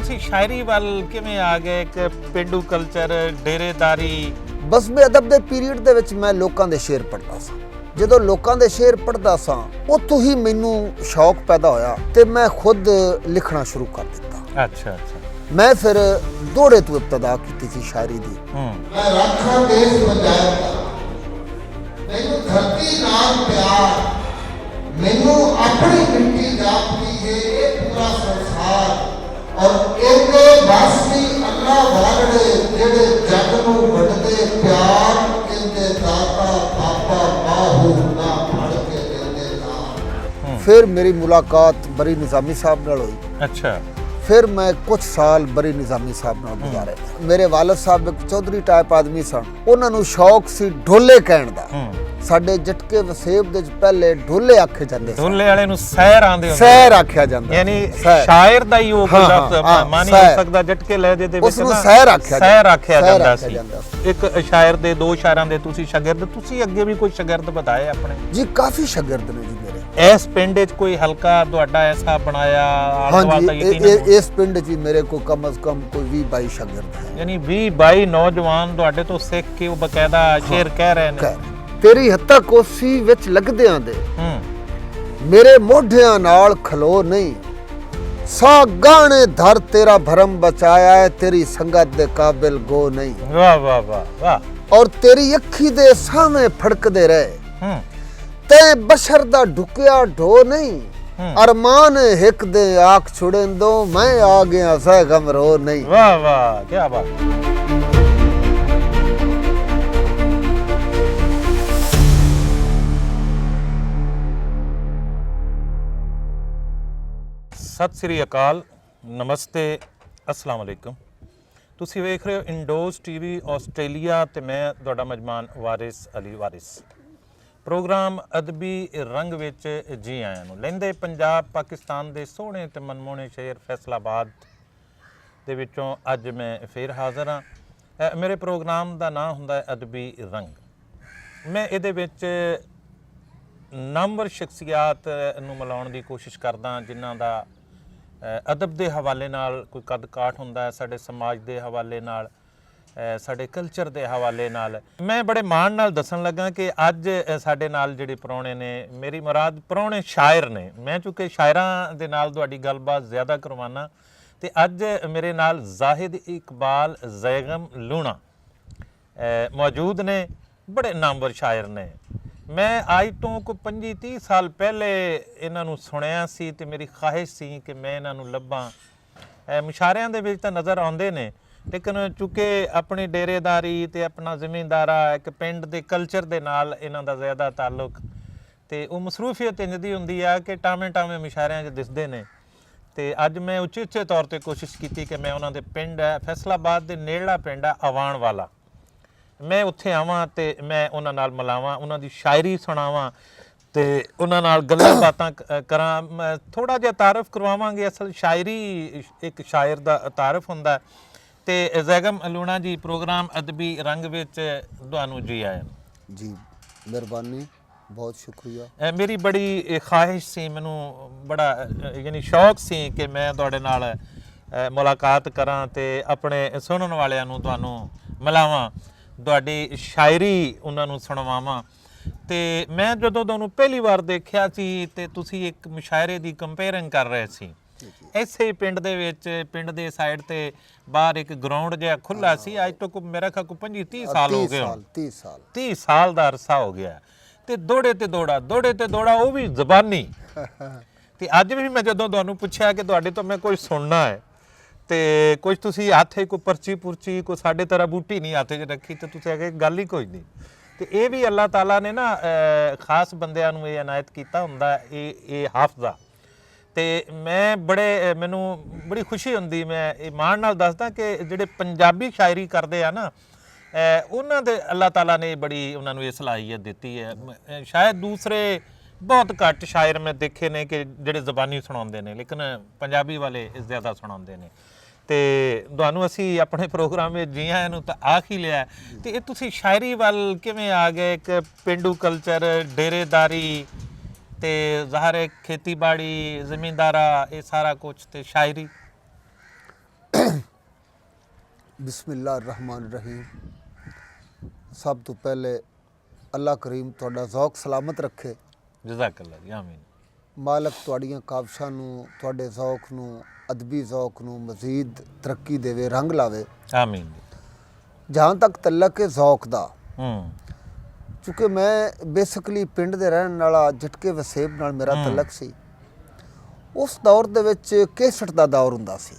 ਤੁਸੀਂ ਸ਼ਾਇਰੀ ਵੱਲ ਕਿਵੇਂ ਆ ਗਏ? ਇੱਕ ਪਿੰਡੂ ਕਲਚਰ, ਡੇਰੇਦਾਰੀ। ਬਸ ਮੈਂ ਅਦਬ ਦੇ ਪੀਰੀਅਡ ਦੇ ਵਿੱਚ ਮੈਂ ਲੋਕਾਂ ਦੇ ਸ਼ੇਰ ਪੜ੍ਹਦਾ ਸਾਂ। ਜਦੋਂ ਲੋਕਾਂ ਦੇ ਸ਼ੇਰ ਪੜ੍ਹਦਾ ਸਾਂ ਉੱਥੋਂ ਹੀ ਮੈਨੂੰ ਸ਼ੌਕ ਪੈਦਾ ਹੋਇਆ ਤੇ ਮੈਂ ਖੁਦ ਲਿਖਣਾ ਸ਼ੁਰੂ ਕਰ ਦਿੱਤਾ। ਅੱਛਾ ਅੱਛਾ। ਮੈਂ ਫਿਰ ਦੋੜੇ ਤੋਂ ਇਬਤਦਾ ਕੀਤੀ ਸੀ ਸ਼ਾਇਰੀ ਦੀ। ਮੈਂ ਰੱਖਾਂ ਦੇਸ਼ ਪੰਜਾਬ ਦਾ, ਮੈਨੂੰ ਧਰਤੀ ਨਾਲ ਪਿਆਰ, ਮੈਨੂੰ ਆਪਣੀ ਮਿੱਟੀ ਜਾਪਦੀ ਹੈ ਇਹ ਪੂਰਾ ਸੰਸਾਰ। ਔਰ ਇਹਦੇ ਵਾਸੀ ਅੱਲਾ ਵਾਲੜੇ ਜਿਹੜੇ ਜੱਗ ਨੂੰ ਵੰਡਦੇ ਪਿਆਰ, ਕਹਿੰਦੇ ਦਾਤਾ ਪਾਪਾ ਬਾਹੂ ਨਾ ਫੜ ਕੇ ਦਿੰਦੇ ਨਾ। ਫਿਰ ਮੇਰੀ ਮੁਲਾਕਾਤ ਬਰੀ ਨਿਜ਼ਾਮੀ ਸਾਹਿਬ ਨਾਲ ਹੋਈ। ਅੱਛਾ। ਫਿਰ ਮੈਂ ਕੁਝ ਸਾਲ ਬਰੀ ਨਿਜ਼ਾਮੀ ਸਾਹਿਬ ਨਾਲ ਗੁਜ਼ਾਰੇ। ਮੇਰੇ ਵਾਲਿਦ ਸਾਹਿਬ ਇੱਕ ਚੌਧਰੀ ਟਾਈਪ ਆਦਮੀ ਸਨ। ਉਹਨਾਂ ਨੂੰ ਸ਼ੌਕ ਸੀ ਢੋਲੇ ਕਹਿਣ ਦਾ। ਸਾਡੇ ਜਟਕੇ ਵਸੇਬ ਦੇ ਪਹਿਲੇ ਢੋਲੇ ਆਖੇ ਜਾਂਦੇ ਸਨ। ਢੋਲੇ ਵਾਲੇ ਨੂੰ ਸਹਿਰ ਆਂਦੇ ਹੁੰਦੇ, ਸਹਿਰ ਆਖਿਆ ਜਾਂਦਾ, ਯਾਨੀ ਸ਼ਾਇਰ ਦਾ ਹੀ ਉਹ ਲਫ਼ਜ਼ ਮਾਨੀ ਹੋ ਸਕਦਾ। ਜਟਕੇ ਲਹਿਜੇ ਦੇ ਵਿੱਚ ਨਾ ਸਹਿਰ ਆਖਿਆ ਜਾਂਦਾ ਸੀ। ਇੱਕ ਸ਼ਾਇਰ ਦੇ, ਦੋ ਸ਼ਾਇਰਾਂ ਦੇ ਤੁਸੀਂ ਸ਼ਾਗਿਰਦ, ਤੁਸੀਂ ਅੱਗੇ ਵੀ ਕੋਈ ਸ਼ਾਗਿਰਦ ਬਤਾਏ ਆਪਣੇ? ਜੀ ਕਾਫੀ ਸ਼ਾਗਿਰਦ ਨੇ ਜੀ ਮੇਰੇ। ਇਸ ਪਿੰਡ ਵਿੱਚ ਕੋਈ ਹਲਕਾ ਤੁਹਾਡਾ ਐਸਾ ਬਣਾਇਆ? ਹਾਂਜੀ, ਇਸ ਪਿੰਡ 'ਚ ਮੇਰੇ ਕੋ ਕਮ ਅਜ਼ ਕਮ ਕੋਈ 20-22 ਸ਼ਾਗਿਰਦ ਹੈ। ਯਾਨੀ 20-22 ਨੌਜਵਾਨ ਤੁਹਾਡੇ ਤੋਂ ਸਿੱਖ ਕੇ ਉਹ ਬਕਾਇਦਾ ਸ਼ੇਰ ਕਹਿ ਰਹੇ ਨੇ। ਤੇਰੀ ਹੱਤਾ ਕੋਸੀ ਵਿੱਚ ਲੱਗਦਿਆਂ ਦੇ ਮੇਰੇ ਮੋਢਿਆਂ ਨਾਲ ਖਲੋ ਨਹੀਂ, ਸਾ ਗਾਣੇ ਧਰ ਤੇਰਾ ਭਰਮ ਬਚਾਇਆ ਹੈ, ਤੇਰੀ ਸੰਗਤ ਦੇ ਕਾਬਿਲ ਗੋ ਨਹੀਂ। ਵਾਹ ਵਾਹ ਵਾਹ ਵਾਹ। ਔਰ ਤੇਰੀ ਅੱਖੀ ਦੇ ਸਾਹਮਣੇ ਫੜਕਦੇ ਰਹੇ, ਤੇ ਬਸ਼ਰ ਦਾ ਢੁਕਿਆ ਢੋ ਨਹੀਂ। ਅਰਮਾਨ ਹਿੱਕ ਦੇ ਆਖ ਛੁੜੇਂਦੋ, ਮੈਂ ਆ ਗਿਆ ਸਹਿ ਗਮ ਰੋ ਨਹੀਂ। ਵਾਹ ਵਾਹ, ਕੀ ਬਾਤ। ਸਤਿ ਸ੍ਰੀ ਅਕਾਲ, ਨਮਸਤੇ, ਅਸਲਾਮ ਅਲੈਕੁਮ। ਤੁਸੀਂ ਵੇਖ ਰਹੇ ਹੋ ਇੰਡੋਜ਼ ਟੀਵੀ ਆਸਟ੍ਰੇਲੀਆ ਤੇ ਮੈਂ ਤੁਹਾਡਾ ਮੇਜ਼ਬਾਨ ਵਾਰਿਸ ਅਲੀ ਵਾਰਿਸ। ਪ੍ਰੋਗਰਾਮ ਅਦਬੀ ਰੰਗ ਵਿੱਚ ਜੀ ਆਇਆਂ ਨੂੰ। ਲਹਿੰਦੇ ਪੰਜਾਬ ਪਾਕਿਸਤਾਨ ਦੇ ਸੋਹਣੇ ਤੇ ਮਨਮੋਹਣੇ ਸ਼ਹਿਰ ਫੈਸਲਾਬਾਦ ਦੇ ਵਿੱਚੋਂ ਅੱਜ ਮੈਂ ਫੇਰ ਹਾਜ਼ਰ ਹਾਂ। ਮੇਰੇ ਪ੍ਰੋਗਰਾਮ ਦਾ ਨਾਮ ਹੁੰਦਾ ਹੈ ਅਦਬੀ ਰੰਗ। ਮੈਂ ਇਹਦੇ ਵਿੱਚ ਨਾਮਵਰ ਸ਼ਖਸੀਅਤ ਨੂੰ ਮਿਲਾਉਣ ਦੀ ਕੋਸ਼ਿਸ਼ ਕਰਦਾ, ਜਿਨ੍ਹਾਂ ਦਾ ਅਦਬ ਦੇ ਹਵਾਲੇ ਨਾਲ ਕੋਈ ਕੱਦ ਕਾਠ ਹੁੰਦਾ ਹੈ, ਸਾਡੇ ਸਮਾਜ ਦੇ ਹਵਾਲੇ ਨਾਲ, ਸਾਡੇ ਕਲਚਰ ਦੇ ਹਵਾਲੇ ਨਾਲ। ਮੈਂ ਬੜੇ ਮਾਣ ਨਾਲ ਦੱਸਣ ਲੱਗਾ ਕਿ ਅੱਜ ਸਾਡੇ ਨਾਲ ਜਿਹੜੇ ਪ੍ਰਾਹੁਣੇ ਨੇ, ਮੇਰੀ ਮੁਰਾਦ ਪ੍ਰਾਹੁਣੇ ਸ਼ਾਇਰ ਨੇ। ਮੈਂ ਚੂੰਕਿ ਸ਼ਾਇਰਾਂ ਦੇ ਨਾਲ ਤੁਹਾਡੀ ਗੱਲਬਾਤ ਜ਼ਿਆਦਾ ਕਰਵਾਉਣਾ, ਤੇ ਅੱਜ ਮੇਰੇ ਨਾਲ ਜ਼ਾਹਿਦ ਇਕਬਾਲ ਜ਼ੈਗਮ ਲੂਣਾ ਮੌਜੂਦ ਨੇ। ਬੜੇ ਨਾਮਵਰ ਸ਼ਾਇਰ ਨੇ। ਮੈਂ ਅੱਜ ਤੋਂ ਕੋਈ 25-30 ਸਾਲ ਪਹਿਲੇ ਇਹਨਾਂ ਨੂੰ ਸੁਣਿਆ ਸੀ ਤੇ ਮੇਰੀ ਖਾਹਿਸ਼ ਸੀ ਕਿ ਮੈਂ ਇਹਨਾਂ ਨੂੰ ਲੱਭਾਂ। ਮੁਸ਼ਾਰਿਆਂ ਦੇ ਵਿੱਚ ਤਾਂ ਨਜ਼ਰ ਆਉਂਦੇ ਨੇ, ਲੇਕਿਨ ਚੂੰਕਿ ਆਪਣੀ ਡੇਰੇਦਾਰੀ ਤੇ ਆਪਣਾ ਜ਼ਿਮੀਂਦਾਰਾ, ਇੱਕ ਪਿੰਡ ਦੇ ਕਲਚਰ ਦੇ ਨਾਲ ਇਹਨਾਂ ਦਾ ਜ਼ਿਆਦਾ ਤਾਲੁਕ, ਤੇ ਉਹ ਮਸਰੂਫੀਅਤ ਇੰਝ ਦੀ ਹੁੰਦੀ ਆ ਕਿ ਟਾਵੇਂ ਮੁਸ਼ਾਰਿਆਂ 'ਚ ਦਿਸਦੇ ਨੇ। ਤੇ ਅੱਜ ਮੈਂ ਉੱਚੇ ਤੌਰ 'ਤੇ ਕੋਸ਼ਿਸ਼ ਕੀਤੀ ਕਿ ਮੈਂ ਉਹਨਾਂ ਦੇ ਪਿੰਡ ਹੈ, ਫੈਸਲਾਬਾਦ ਦੇ ਨੇੜਲਾ ਪਿੰਡ ਹੈ ਆਵਾਣ ਵਾਲਾ, ਮੈਂ ਉੱਥੇ ਆਵਾਂ ਤੇ ਮੈਂ ਉਹਨਾਂ ਨਾਲ ਮਿਲਾਵਾਂ, ਉਹਨਾਂ ਦੀ ਸ਼ਾਇਰੀ ਸੁਣਾਵਾਂ ਤੇ ਉਹਨਾਂ ਨਾਲ ਗੱਲਾਂ ਬਾਤਾਂ ਕਰਾਂ। ਮੈਂ ਥੋੜ੍ਹਾ ਜਿਹਾ ਤਾਰਫ ਕਰਵਾਵਾਂਗੇ। ਅਸਲ ਸ਼ਾਇਰੀ ਇੱਕ ਸ਼ਾਇਰ ਦਾ ਤਾਰਫ ਹੁੰਦਾ। ਤੇ ਜ਼ੈਗਮ ਲੂਣਾ ਜੀ, ਪ੍ਰੋਗਰਾਮ ਅਦਬੀ ਰੰਗ ਵਿੱਚ ਤੁਹਾਨੂੰ ਜੀ ਆਇਆਂ। ਜੀ ਮਿਹਰਬਾਨੀ, ਬਹੁਤ ਸ਼ੁਕਰੀਆ। ਮੇਰੀ ਬੜੀ ਖਾਹਿਸ਼ ਸੀ, ਮੈਨੂੰ ਬੜਾ ਯਾਨੀ ਸ਼ੌਕ ਸੀ ਕਿ ਮੈਂ ਤੁਹਾਡੇ ਨਾਲ ਮੁਲਾਕਾਤ ਕਰਾਂ ਤੇ ਆਪਣੇ ਸੁਣਨ ਵਾਲਿਆਂ ਨੂੰ ਤੁਹਾਨੂੰ ਮਿਲਾਵਾਂ, ਤੁਹਾਡੀ ਸ਼ਾਇਰੀ ਉਹਨਾਂ ਨੂੰ ਸੁਣਵਾਵਾਂ। ਤੇ ਮੈਂ ਜਦੋਂ ਤੁਹਾਨੂੰ ਪਹਿਲੀ ਵਾਰ ਦੇਖਿਆ ਸੀ ਤੇ ਤੁਸੀਂ ਇੱਕ ਮੁਸ਼ਾਇਰੇ ਦੀ ਕੰਪੇਅਰਿੰਗ ਕਰ ਰਹੇ ਸੀ ਇਸੇ ਪਿੰਡ ਦੇ ਵਿੱਚ। ਪਿੰਡ ਦੇ ਸਾਈਡ ਤੇ ਬਾਹਰ ਇੱਕ ਗਰਾਊਂਡ ਜਿਹਾ ਖੁੱਲਾ ਸੀ। ਅੱਜ ਤੋਂ ਮੇਰਾ ਖਿਆਲ 25-30 ਸਾਲ ਹੋ ਗਏ। 30 ਸਾਲ ਦਾ ਅਰਸਾ ਹੋ ਗਿਆ। ਤੇ ਦੌੜੇ ਤੇ ਦੌੜਾ, ਉਹ ਵੀ ਜ਼ਬਾਨੀ। ਤੇ ਅੱਜ ਵੀ ਮੈਂ ਜਦੋਂ ਤੁਹਾਨੂੰ ਪੁੱਛਿਆ ਕਿ ਤੁਹਾਡੇ ਤੋਂ ਮੈਂ ਕੁਝ ਸੁਣਨਾ ਹੈ ਤੇ ਕੁਝ ਤੁਸੀਂ ਹੱਥ ਕੋਈ ਪਰਚੀ ਪੁਰਚੀ, ਕੋਈ ਸਾਡੇ ਤਰ੍ਹਾਂ ਬੂਟੀ ਨਹੀਂ ਹੱਥ 'ਚ ਰੱਖੀ, ਤੇ ਤੁਸੀਂ ਆਖਿਆ ਗੱਲ ਹੀ ਕੋਈ ਨਹੀਂ। ਤੇ ਇਹ ਵੀ ਅੱਲਾਹ ਤਾਲਾ ਨੇ ਨਾ ਖਾਸ ਬੰਦਿਆਂ ਨੂੰ ਇਹ ਇਨਾਇਤ ਕੀਤਾ ਹੁੰਦਾ, ਇਹ ਹਾਫਜ਼ਾ। ਤੇ ਮੈਂ ਮੈਨੂੰ ਬੜੀ ਖੁਸ਼ੀ ਹੁੰਦੀ, ਮੈਂ ਇਹ ਮਾਣ ਨਾਲ ਦੱਸਦਾ ਕਿ ਜਿਹੜੇ ਪੰਜਾਬੀ ਸ਼ਾਇਰੀ ਕਰਦੇ ਆ ਨਾ, ਉਹਨਾਂ ਦੇ ਅੱਲਾਹ ਤਾਲਾ ਨੇ ਬੜੀ ਉਹਨਾਂ ਨੂੰ ਇਹ ਸਲਾਹੀਅਤ ਦਿੱਤੀ ਹੈ। ਸ਼ਾਇਦ ਦੂਸਰੇ ਬਹੁਤ ਘੱਟ ਸ਼ਾਇਰ ਮੈਂ ਦੇਖੇ ਨੇ ਕਿ ਜਿਹੜੇ ਜ਼ਬਾਨੀ ਸੁਣਾਉਂਦੇ ਨੇ, ਲੇਕਿਨ ਪੰਜਾਬੀ ਵਾਲੇ ਜ਼ਿਆਦਾ ਸੁਣਾਉਂਦੇ ਨੇ। ਤੇ ਤੁਹਾਨੂੰ ਅਸੀਂ ਆਪਣੇ ਪ੍ਰੋਗਰਾਮ ਵਿੱਚ ਜੀ ਆਇਆਂ ਨੂੰ ਤਾਂ ਆਖ ਹੀ ਲਿਆ। ਤੇ ਇਹ ਤੁਸੀਂ ਸ਼ਾਇਰੀ ਵੱਲ ਕਿਵੇਂ ਆ ਗਏ? ਇੱਕ ਪਿੰਡੂ ਕਲਚਰ, ਡੇਰੇਦਾਰੀ ਤੇ ਜ਼ਾਹਰ ਖੇਤੀਬਾੜੀ, ਜ਼ਿਮੀਂਦਾਰਾ, ਇਹ ਸਾਰਾ ਕੁਛ ਤੇ ਸ਼ਾਇਰੀ। ਬਿਸਮਿਲ੍ਲਾਹਿਰ-ਰਹਿਮਾਨਿਰ-ਰਹੀਮ। ਸਭ ਤੋਂ ਪਹਿਲੇ ਅੱਲਾ ਕਰੀਮ ਤੁਹਾਡਾ ਜ਼ੌਕ ਸਲਾਮਤ ਰੱਖੇ। ਜਜ਼ਾਕੱਲਾ ਜੀ, ਆਮੀਨ। ਮਾਲਕ ਤੁਹਾਡੀਆਂ ਕਾਵਿਸ਼ਾਂ ਨੂੰ, ਤੁਹਾਡੇ ਜ਼ੌਕ ਨੂੰ, ਅਦਬੀ ਜ਼ੌਕ ਨੂੰ ਮਜ਼ੀਦ ਤਰੱਕੀ ਦੇਵੇ, ਰੰਗ ਲਾਵੇ, ਆਮੀਨ। ਜਹਾਂ ਤੱਕ ਤਲਕ ਹੈ ਜ਼ੌਕ ਦਾ, ਚੂँਕਿ ਮੈਂ ਬੇਸਿਕਲੀ ਪਿੰਡ ਦੇ ਰਹਿਣ ਵਾਲਾ, ਜਟਕੇ ਵਸੇਬ ਨਾਲ ਮੇਰਾ ਤਲਕ ਸੀ। ਉਸ ਦੌਰ ਦੇ ਵਿੱਚ ਕੇਸਟ ਦਾ ਦੌਰ ਹੁੰਦਾ ਸੀ,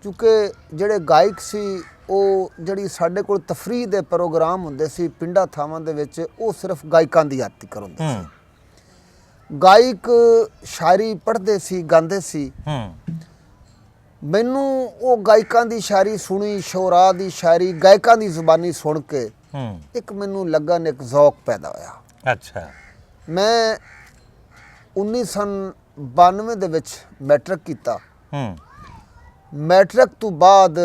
ਕਿਉਂਕਿ ਜਿਹੜੇ ਗਾਇਕ ਸੀ ਉਹ ਜਿਹੜੀ ਸਾਡੇ ਕੋਲ ਤਫਰੀਹ ਦੇ ਪ੍ਰੋਗਰਾਮ ਹੁੰਦੇ ਸੀ ਪਿੰਡਾਂ ਥਾਵਾਂ ਦੇ ਵਿੱਚ, ਉਹ ਸਿਰਫ ਗਾਇਕਾਂ ਦੀ ਆਰਤੀ ਕਰਾਉਂਦੇ ਸੀ। ਗਾਇਕ ਸ਼ਾਇਰੀ ਪੜ੍ਹਦੇ ਸੀ, ਗਾਉਂਦੇ ਸੀ। ਮੈਨੂੰ ਉਹ ਗਾਇਕਾਂ ਦੀ ਸ਼ਾਇਰੀ ਸੁਣੀ, ਸ਼ੋਰਾ ਦੀ ਸ਼ਾਇਰੀ, ਗਾਇਕਾਂ ਦੀ ਜ਼ੁਬਾਨੀ ਸੁਣ ਕੇ ਇੱਕ ਮੈਨੂੰ ਲੱਗਣ ਇੱਕ ਜ਼ੌਕ ਪੈਦਾ ਹੋਇਆ। ਅੱਛਾ। ਮੈਂ 1992 ਦੇ ਵਿੱਚ ਮੈਟ੍ਰਿਕ ਕੀਤਾ। ਮੈਟ੍ਰਿਕ ਤੋਂ ਬਾਅਦ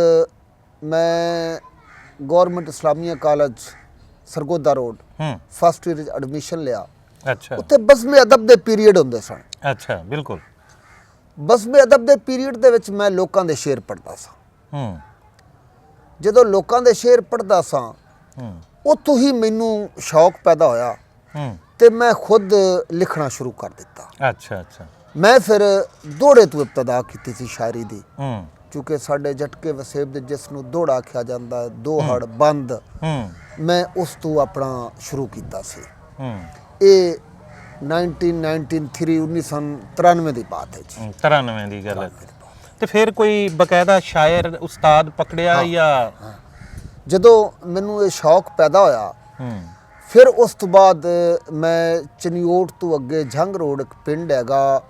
ਮੈਂ government Islamia college Sargodha road first year 'ਚ ਐਡਮਿਸ਼ਨ ਲਿਆ। ਅੱਛਾ। ਉੱਥੇ ਬਜ਼ਮੇ ਅਦਬ ਦੇ ਪੀਰੀਅਡ ਹੁੰਦੇ ਸਨ। ਅੱਛਾ, ਬਿਲਕੁਲ। ਬਜ਼ਮੇ ਅਦਬ ਦੇ ਪੀਰੀਅਡ ਦੇ ਵਿੱਚ ਮੈਂ ਲੋਕਾਂ ਦੇ ਸ਼ੇਰ ਪੜ੍ਹਦਾ ਸਾਂ। ਜਦੋਂ ਲੋਕਾਂ ਦੇ ਸ਼ੇਰ ਪੜ੍ਹਦਾ ਸਾਂ, ਉੱਥੋਂ ਹੀ ਮੈਨੂੰ ਸ਼ੌਕ ਪੈਦਾ ਹੋਇਆ ਤੇ ਮੈਂ ਖੁਦ ਲਿਖਣਾ ਸ਼ੁਰੂ ਕਰ ਦਿੱਤਾ। ਅੱਛਾ ਅੱਛਾ। ਮੈਂ ਫਿਰ ਦੋੜੇ ਤੋਂ ਇਬਤਦਾ ਕੀਤੀ ਸੀ ਸ਼ਾਇਰੀ ਦੀ, ਕਿਉਂਕਿ ਸਾਡੇ ਜਟਕੇ ਵਸੇਬ ਦੇ ਜਿਸ ਨੂੰ ਦੋੜਾ ਆਖਿਆ ਜਾਂਦਾ ਹੈ, ਦੋਹੜ ਬੰਦ, ਮੈਂ ਉਸ ਤੋਂ ਆਪਣਾ ਸ਼ੁਰੂ ਕੀਤਾ ਸੀ। ਇਹ 1993 ਦੀ ਬਾਤ ਹੈ ਜੀ। 93 ਦੀ ਗੱਲ ਹੈ। ਤੇ ਫਿਰ ਕੋਈ ਬਕਾਇਦਾ ਸ਼ਾਇਰ ਉਸਤਾਦ ਪਕੜਿਆ ਜਾਂ? ਜਦੋਂ ਮੈਨੂੰ ਇਹ ਸ਼ੌਕ ਪੈਦਾ ਹੋਇਆ, ਫਿਰ ਉਸ ਤੋਂ ਬਾਅਦ ਮੈਂ ਚਨਿਓਟ ਤੋਂ ਅੱਗੇ ਜੰਗ ਰੋਡ ਇੱਕ ਪਿੰਡ ਹੈਗਾ,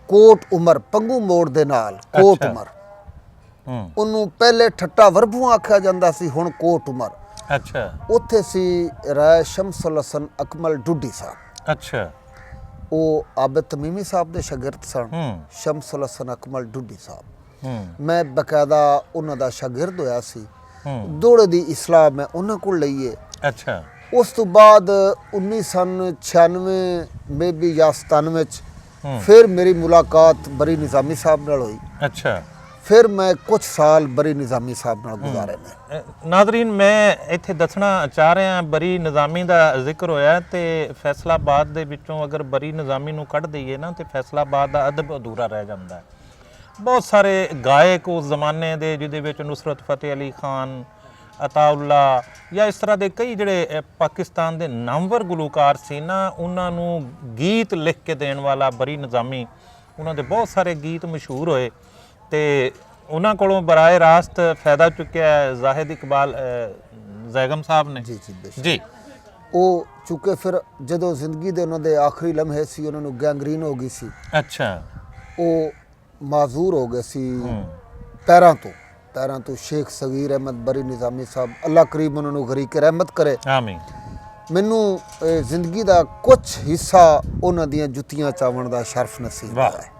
ਕੋਟ ਉਮਰ, ਪੰਗੂ ਮੋੜ ਦੇ ਨਾਲ ਕੋਟ ਉਮਰ, ਉਹਨੂੰ ਪਹਿਲੇ ਠੱਟਾ ਵਰਬੂ ਆਖਿਆ ਜਾਂਦਾ ਸੀ, ਹੁਣ ਕੋਟ ਉਮਰ। ਅੱਛਾ। ਉੱਥੇ ਸੀ ਰਾਏ ਸ਼ਮਸੁਲ ਹਸਨ ਅਕਮਲ ਡੁੱਡੀ ਸਾਹਿਬ। ਅੱਛਾ। ਉਹ ਆਬਦ ਤਮੀਮੀ ਸਾਹਿਬ ਦੇ ਸ਼ਾਗਿਰਦ ਸਨ, ਸ਼ਮਸੁਲ ਹਸਨ ਅਕਮਲ ਡੁੱਡੀ ਸਾਹਿਬ। ਮੈਂ ਬਕਾਇਦਾ ਉਹਨਾਂ ਦਾ ਸ਼ਾਗਿਰਦ ਹੋਇਆ ਸੀ। ਦੋੜੇ ਦੀ ਇਸਲਾਹ ਮੈਂ ਉਹਨਾਂ ਕੋਲ ਲਈਏ। ਅੱਛਾ। ਉਸ ਤੋਂ ਬਾਅਦ 1996 ਮੇਬੀ ਜਾਂ 97 ਚ ਫਿਰ ਮੇਰੀ ਮੁਲਾਕਾਤ ਬਰੀ ਨਿਜ਼ਾਮੀ ਸਾਹਿਬ ਨਾਲ ਹੋਈ। ਅੱਛਾ। ਫਿਰ ਮੈਂ ਕੁਝ ਸਾਲ ਬਰੀ ਨਿਜ਼ਾਮੀ ਸਾਹਿਬ ਨਾਲ ਗੁਜ਼ਾਰੇ ਨੇ। ਨਾਜ਼ਰੀਨ, ਮੈਂ ਇੱਥੇ ਦੱਸਣਾ ਚਾਹ ਰਿਹਾ, ਬਰੀ ਨਿਜ਼ਾਮੀ ਦਾ ਜ਼ਿਕਰ ਹੋਇਆ ਤੇ ਫੈਸਲਾਬਾਦ ਦੇ ਵਿੱਚੋਂ ਅਗਰ ਬਰੀ ਨਿਜ਼ਾਮੀ ਨੂੰ ਕੱਢ ਦਈਏ ਨਾ ਤੇ ਫੈਸਲਾਬਾਦ ਦਾ ਅਦਬ ਅਧੂਰਾ ਰਹਿ ਜਾਂਦਾ ਹੈ। ਬਹੁਤ ਸਾਰੇ ਗਾਇਕ ਉਸ ਜ਼ਮਾਨੇ ਦੇ, ਜਿਹਦੇ ਵਿੱਚ ਨੁਸਰਤ ਫਤਿਹ ਅਲੀ ਖਾਨ, ਅਤਾਉੱਲਾ ਜਾਂ ਇਸ ਤਰ੍ਹਾਂ ਦੇ ਕਈ ਜਿਹੜੇ ਪਾਕਿਸਤਾਨ ਦੇ ਨਾਮਵਰ ਗੁਲੂਕਾਰ ਸੀ ਨਾ, ਉਹਨਾਂ ਨੂੰ ਗੀਤ ਲਿਖ ਕੇ ਦੇਣ ਵਾਲਾ ਬਰੀ ਨਿਜ਼ਾਮੀ, ਉਹਨਾਂ ਦੇ ਬਹੁਤ ਸਾਰੇ ਗੀਤ ਮਸ਼ਹੂਰ ਹੋਏ ਤੇ ਉਹਨਾਂ ਕੋਲੋਂ ਬਰਾਏ ਰਾਸਤ ਫਾਇਦਾ ਚੁੱਕਿਆ ਜ਼ਾਹਿਦ ਇਕਬਾਲ ਜ਼ੈਗਮ ਸਾਹਿਬ ਨੇ। ਜੀ ਜੀ ਜੀ। ਉਹ ਚੁੱਕੇ ਫਿਰ ਜਦੋਂ ਜ਼ਿੰਦਗੀ ਦੇ ਉਹਨਾਂ ਦੇ ਆਖਰੀ ਲਮਹੇ ਸੀ, ਉਹਨਾਂ ਨੂੰ ਗੈਂਗਰੀਨ ਹੋ ਗਈ ਸੀ। ਅੱਛਾ। ਉਹ ਮਾਜ਼ੂਰ ਹੋ ਗਏ ਸੀ ਪੈਰਾਂ ਤੋਂ। ਸ਼ੇਖ ਸਗੀਰ ਅਹਿਮਦ ਬਰੀ ਨਿਜ਼ਾਮੀ ਸਾਹਿਬ, ਅੱਲਾ ਕਰੀਮ ਉਹਨਾਂ ਨੂੰ ਗਰੀਕ ਰਹਿਮਤ ਕਰੇ, ਆਮੀਨ। ਮੈਨੂੰ ਜ਼ਿੰਦਗੀ ਦਾ ਕੁਝ ਹਿੱਸਾ ਉਹਨਾਂ ਦੀਆਂ ਜੁੱਤੀਆਂ ਚਾਵਣ ਦਾ ਸ਼ਰਫ ਨਸੀਬ ਹੋਇਆ ਹੈ।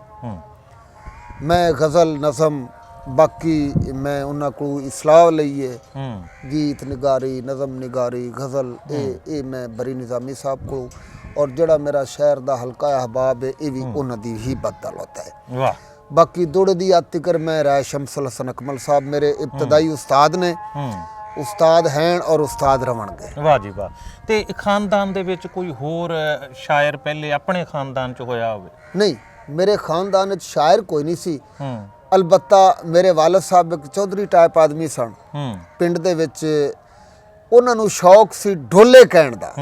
ਮੈਂ ਗਜ਼ਲ, ਨਜ਼ਮ, ਬਾਕੀ ਮੈਂ ਉਹਨਾਂ ਕੋਲ ਇਸਲਾਹ ਲਈਏ, ਗੀਤ ਨਿਗਾਰੀ, ਨਜ਼ਮ ਨਿਗਾਰੀ, ਗਜ਼ਲ, ਇਹ ਮੈਂ ਬਰੀ ਨਿਜ਼ਾਮੀ ਸਾਹਿਬ ਕੋਲ, ਔਰ ਜਿਹੜਾ ਮੇਰਾ ਸ਼ਹਿਰ ਦਾ ਹਲਕਾ ਅਹਬਾਬ ਹੈ, ਇਹ ਵੀ ਉਹਨਾਂ ਦੀ ਹੀ ਬਦੌਲਤ ਹੈ। ਵਾਹ। ਬਾਕੀ ਦੋੜੇ ਦੀ ਯਾਦ ਤੱਕ ਮੈਂ ਰਾਏ ਸ਼ਮਸੁਲ ਹਸਨ ਅਕਮਲ ਸਾਹਿਬ ਮੇਰੇ ਇਬਤਦਾਈ ਉਸਤਾਦ ਨੇ, ਉਸਤਾਦ हैं और ਉਸਤਾਦ ਰਵਣਗੇ। ਵਾਹ ਜੀ ਵਾਹ। ਤੇ ਖਾਨਦਾਨ ਦੇ ਵਿੱਚ ਕੋਈ ਹੋਰ ਸ਼ਾਇਰ ਪਹਿਲੇ ਆਪਣੇ ਖਾਨਦਾਨ ਚ ਹੋਇਆ ਹੋਵੇ? ਨਹੀਂ, ਮੇਰੇ ਖਾਨਦਾਨ ਵਿੱਚ ਸ਼ਾਇਰ ਕੋਈ ਨਹੀਂ ਸੀ। ਅਲਬੱਤਾ ਮੇਰੇ ਵਾਲਿਦ ਸਾਹਿਬ ਇੱਕ ਚੌਧਰੀ ਟਾਈਪ ਆਦਮੀ ਸਨ ਪਿੰਡ ਦੇ ਵਿੱਚ, ਉਹਨਾਂ ਨੂੰ ਸ਼ੌਕ ਸੀ ਢੋਲੇ ਕਹਿਣ ਦਾ।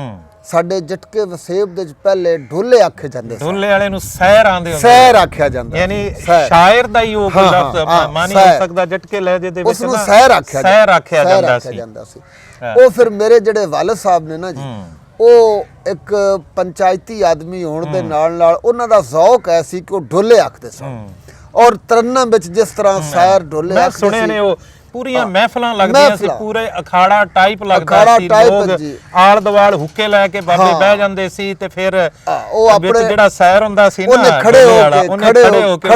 ਸਾਡੇ ਜਟਕੇ ਵਸੇਬ ਦੇ ਪਹਿਲੇ ਢੋਲੇ ਆਖੇ ਜਾਂਦੇ ਸੀ। ਢੋਲੇ ਵਾਲੇ ਨੂੰ ਸੈਰ ਆਂਦੇ ਹੁੰਦੇ, ਸੈਰ ਆਖਿਆ ਜਾਂਦਾ, ਯਾਨੀ ਸ਼ਾਇਰ ਦਾ ਹੀ ਉਹ ਲਫ਼ਜ਼ ਮਾਨੀ ਹੋ ਸਕਦਾ। ਜਟਕੇ ਲਹਿਜੇ ਦੇ ਵਿੱਚ ਉਸ ਨੂੰ ਸੈਰ ਆਖਿਆ ਜਾਂਦਾ ਸੀ। ਉਹ ਫਿਰ ਮੇਰੇ ਜਿਹੜੇ ਵਾਲਿਦ ਸਾਹਿਬ ਨੇ ਨਾ ਜੀ, ਉਹ ਇੱਕ ਪੰਚਾਇਤੀ ਆਦਮੀ ਹੋਣ ਦੇ ਨਾਲ ਨਾਲ ਉਹਨਾਂ ਦਾ ਜ਼ੌਕ ਐ ਸੀ ਕਿ ਉਹ ਢੋਲੇ ਆਖਦੇ ਸਨ, ਔਰ ਤਰਨਮ ਵਿੱਚ ਜਿਸ ਤਰ੍ਹਾਂ ਸੈਰ ਢੋਲੇ ਮੈਂ ਸੁਣੇ ਨੇ, ਉਹ ਪੂਰੀਆਂ ਮਹਿਫਲਾਂ ਲੱਗਦੀਆਂ ਸੀ, ਪੂਰੇ ਅਖਾੜਾ ਟਾਈਪ ਲੱਗਦਾ ਸੀ, ਲੋਕ ਆਲ ਦਵਾਲ ਹੁੱਕੇ ਲੈ ਕੇ ਬਾਬੇ ਬਹਿ ਜਾਂਦੇ ਸੀ ਤੇ ਫਿਰ ਉਹ ਆਪਣੇ ਜਿਹੜਾ ਸੈਰ ਹੁੰਦਾ ਸੀ ਨਾ, ਉਹਨੇ ਖੜੇ ਹੋ ਕੇ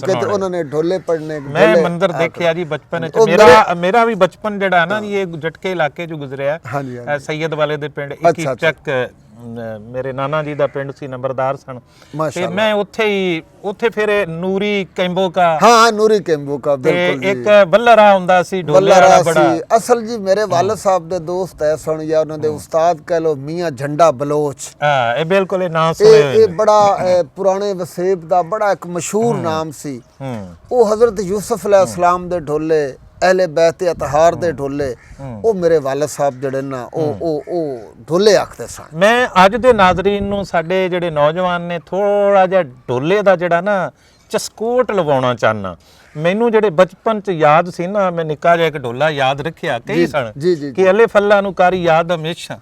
ਤੇ ਉਹਨਾਂ ਨੇ ਢੋਲੇ ਪੜਨੇ। ਮੈਂ ਮੰਦਰ ਦੇਖਿਆ ਜੀ ਬਚਪਨ ਵਿੱਚ। ਮੇਰਾ ਵੀ ਬਚਪਨ ਜਿਹੜਾ ਨਾ ਜੀ, ਇਹ ਜਟਕੇ ਇਲਾਕੇ 'ਚ ਗੁਜ਼ਰਿਆ, ਸੈਯਦ ਵਾਲੇ ਦੇ ਪਿੰਡ 21 ਚੱਕ ਮੇਰੇ ਨਾਨਾ ਜੀ ਦਾ ਪਿੰਡ ਸੀ, ਨੰਬਰਦਾਰ ਸਨ, ਤੇ ਮਾਸ਼ਾਅੱਲਾ। ਮੈਂ ਉੱਥੇ ਫਿਰ ਨੂਰੀ ਕੈਂਬੋ ਕਾ हाँ नूरी कैम्बो का ਤੇ बिल्कुल जी। ਇੱਕ ਬੱਲਰਾ ਹੁੰਦਾ ਸੀ ਢੋਲੇ ਬੱਲਰਾ ਵਾਲਾ ਬੜਾ। ਸੀ ਅਸਲ ਜੀ ਮੇਰੇ ਵਾਲਦ ਸਾਹਿਬ ਦੇ ਦੋਸਤ ਐ ਸੁਣ ਜਾਂ ਉਹਨਾਂ ਦੇ ਉਸਤਾਦ ਕਹਿ ਲੋ ਮੀਆਂ ਝੰਡਾ ਬਲੋਚ। ਹਾਂ, ਇਹ ਬਿਲਕੁਲ ਇਹ ਨਾਂ ਸੁਣੇ ਹੋਏ ਇਹ ਨੇ। ਬੜਾ ਪੁਰਾਣੇ ਵਸੇਬ ਦਾ ਬੜਾ ਇੱਕ ਮਸ਼ਹੂਰ ਨਾਮ ਸੀ। ਹੂੰ ਉਹ ਹਜ਼ਰਤ ਯੂਸਫ अलैहिस्सलाम ਦੇ ਢੋਲੇ, ਅਹਿਲੇ ਬੈਤ ਅਤਹਾਰ ਦੇ ਢੋਲੇ, ਉਹ ਮੇਰੇ ਵਾਲਦ ਸਾਹਿਬ ਜਿਹੜੇ ਨਾ ਉਹ ਢੋਲੇ ਆਖਦੇ ਸਨ। ਮੈਂ ਅੱਜ ਦੇ ਨਾਜ਼ਰੀਨ ਨੂੰ, ਸਾਡੇ ਜਿਹੜੇ ਨੌਜਵਾਨ ਨੇ, ਥੋੜਾ ਜਿਹਾ ਢੋਲੇ ਦਾ ਜਿਹੜਾ ਨਾ ਚਸਕੋਟ ਲਵਾਉਣਾ ਚਾਹਨਾ। ਮੈਨੂੰ ਜਿਹੜੇ ਬਚਪਨ ਚ ਯਾਦ ਸੀ ਨਾ, ਮੈਂ ਨਿੱਕਾ ਜਿਹਾ ਇੱਕ ਢੋਲਾ ਯਾਦ ਰੱਖਿਆ ਕਈ ਸਨ ਜੀ। ਕਿ ਅਲੇ ਫੱਲਾ ਨੂੰ ਕਾਰੀ ਯਾਦ ਹਮੇਸ਼ਾ,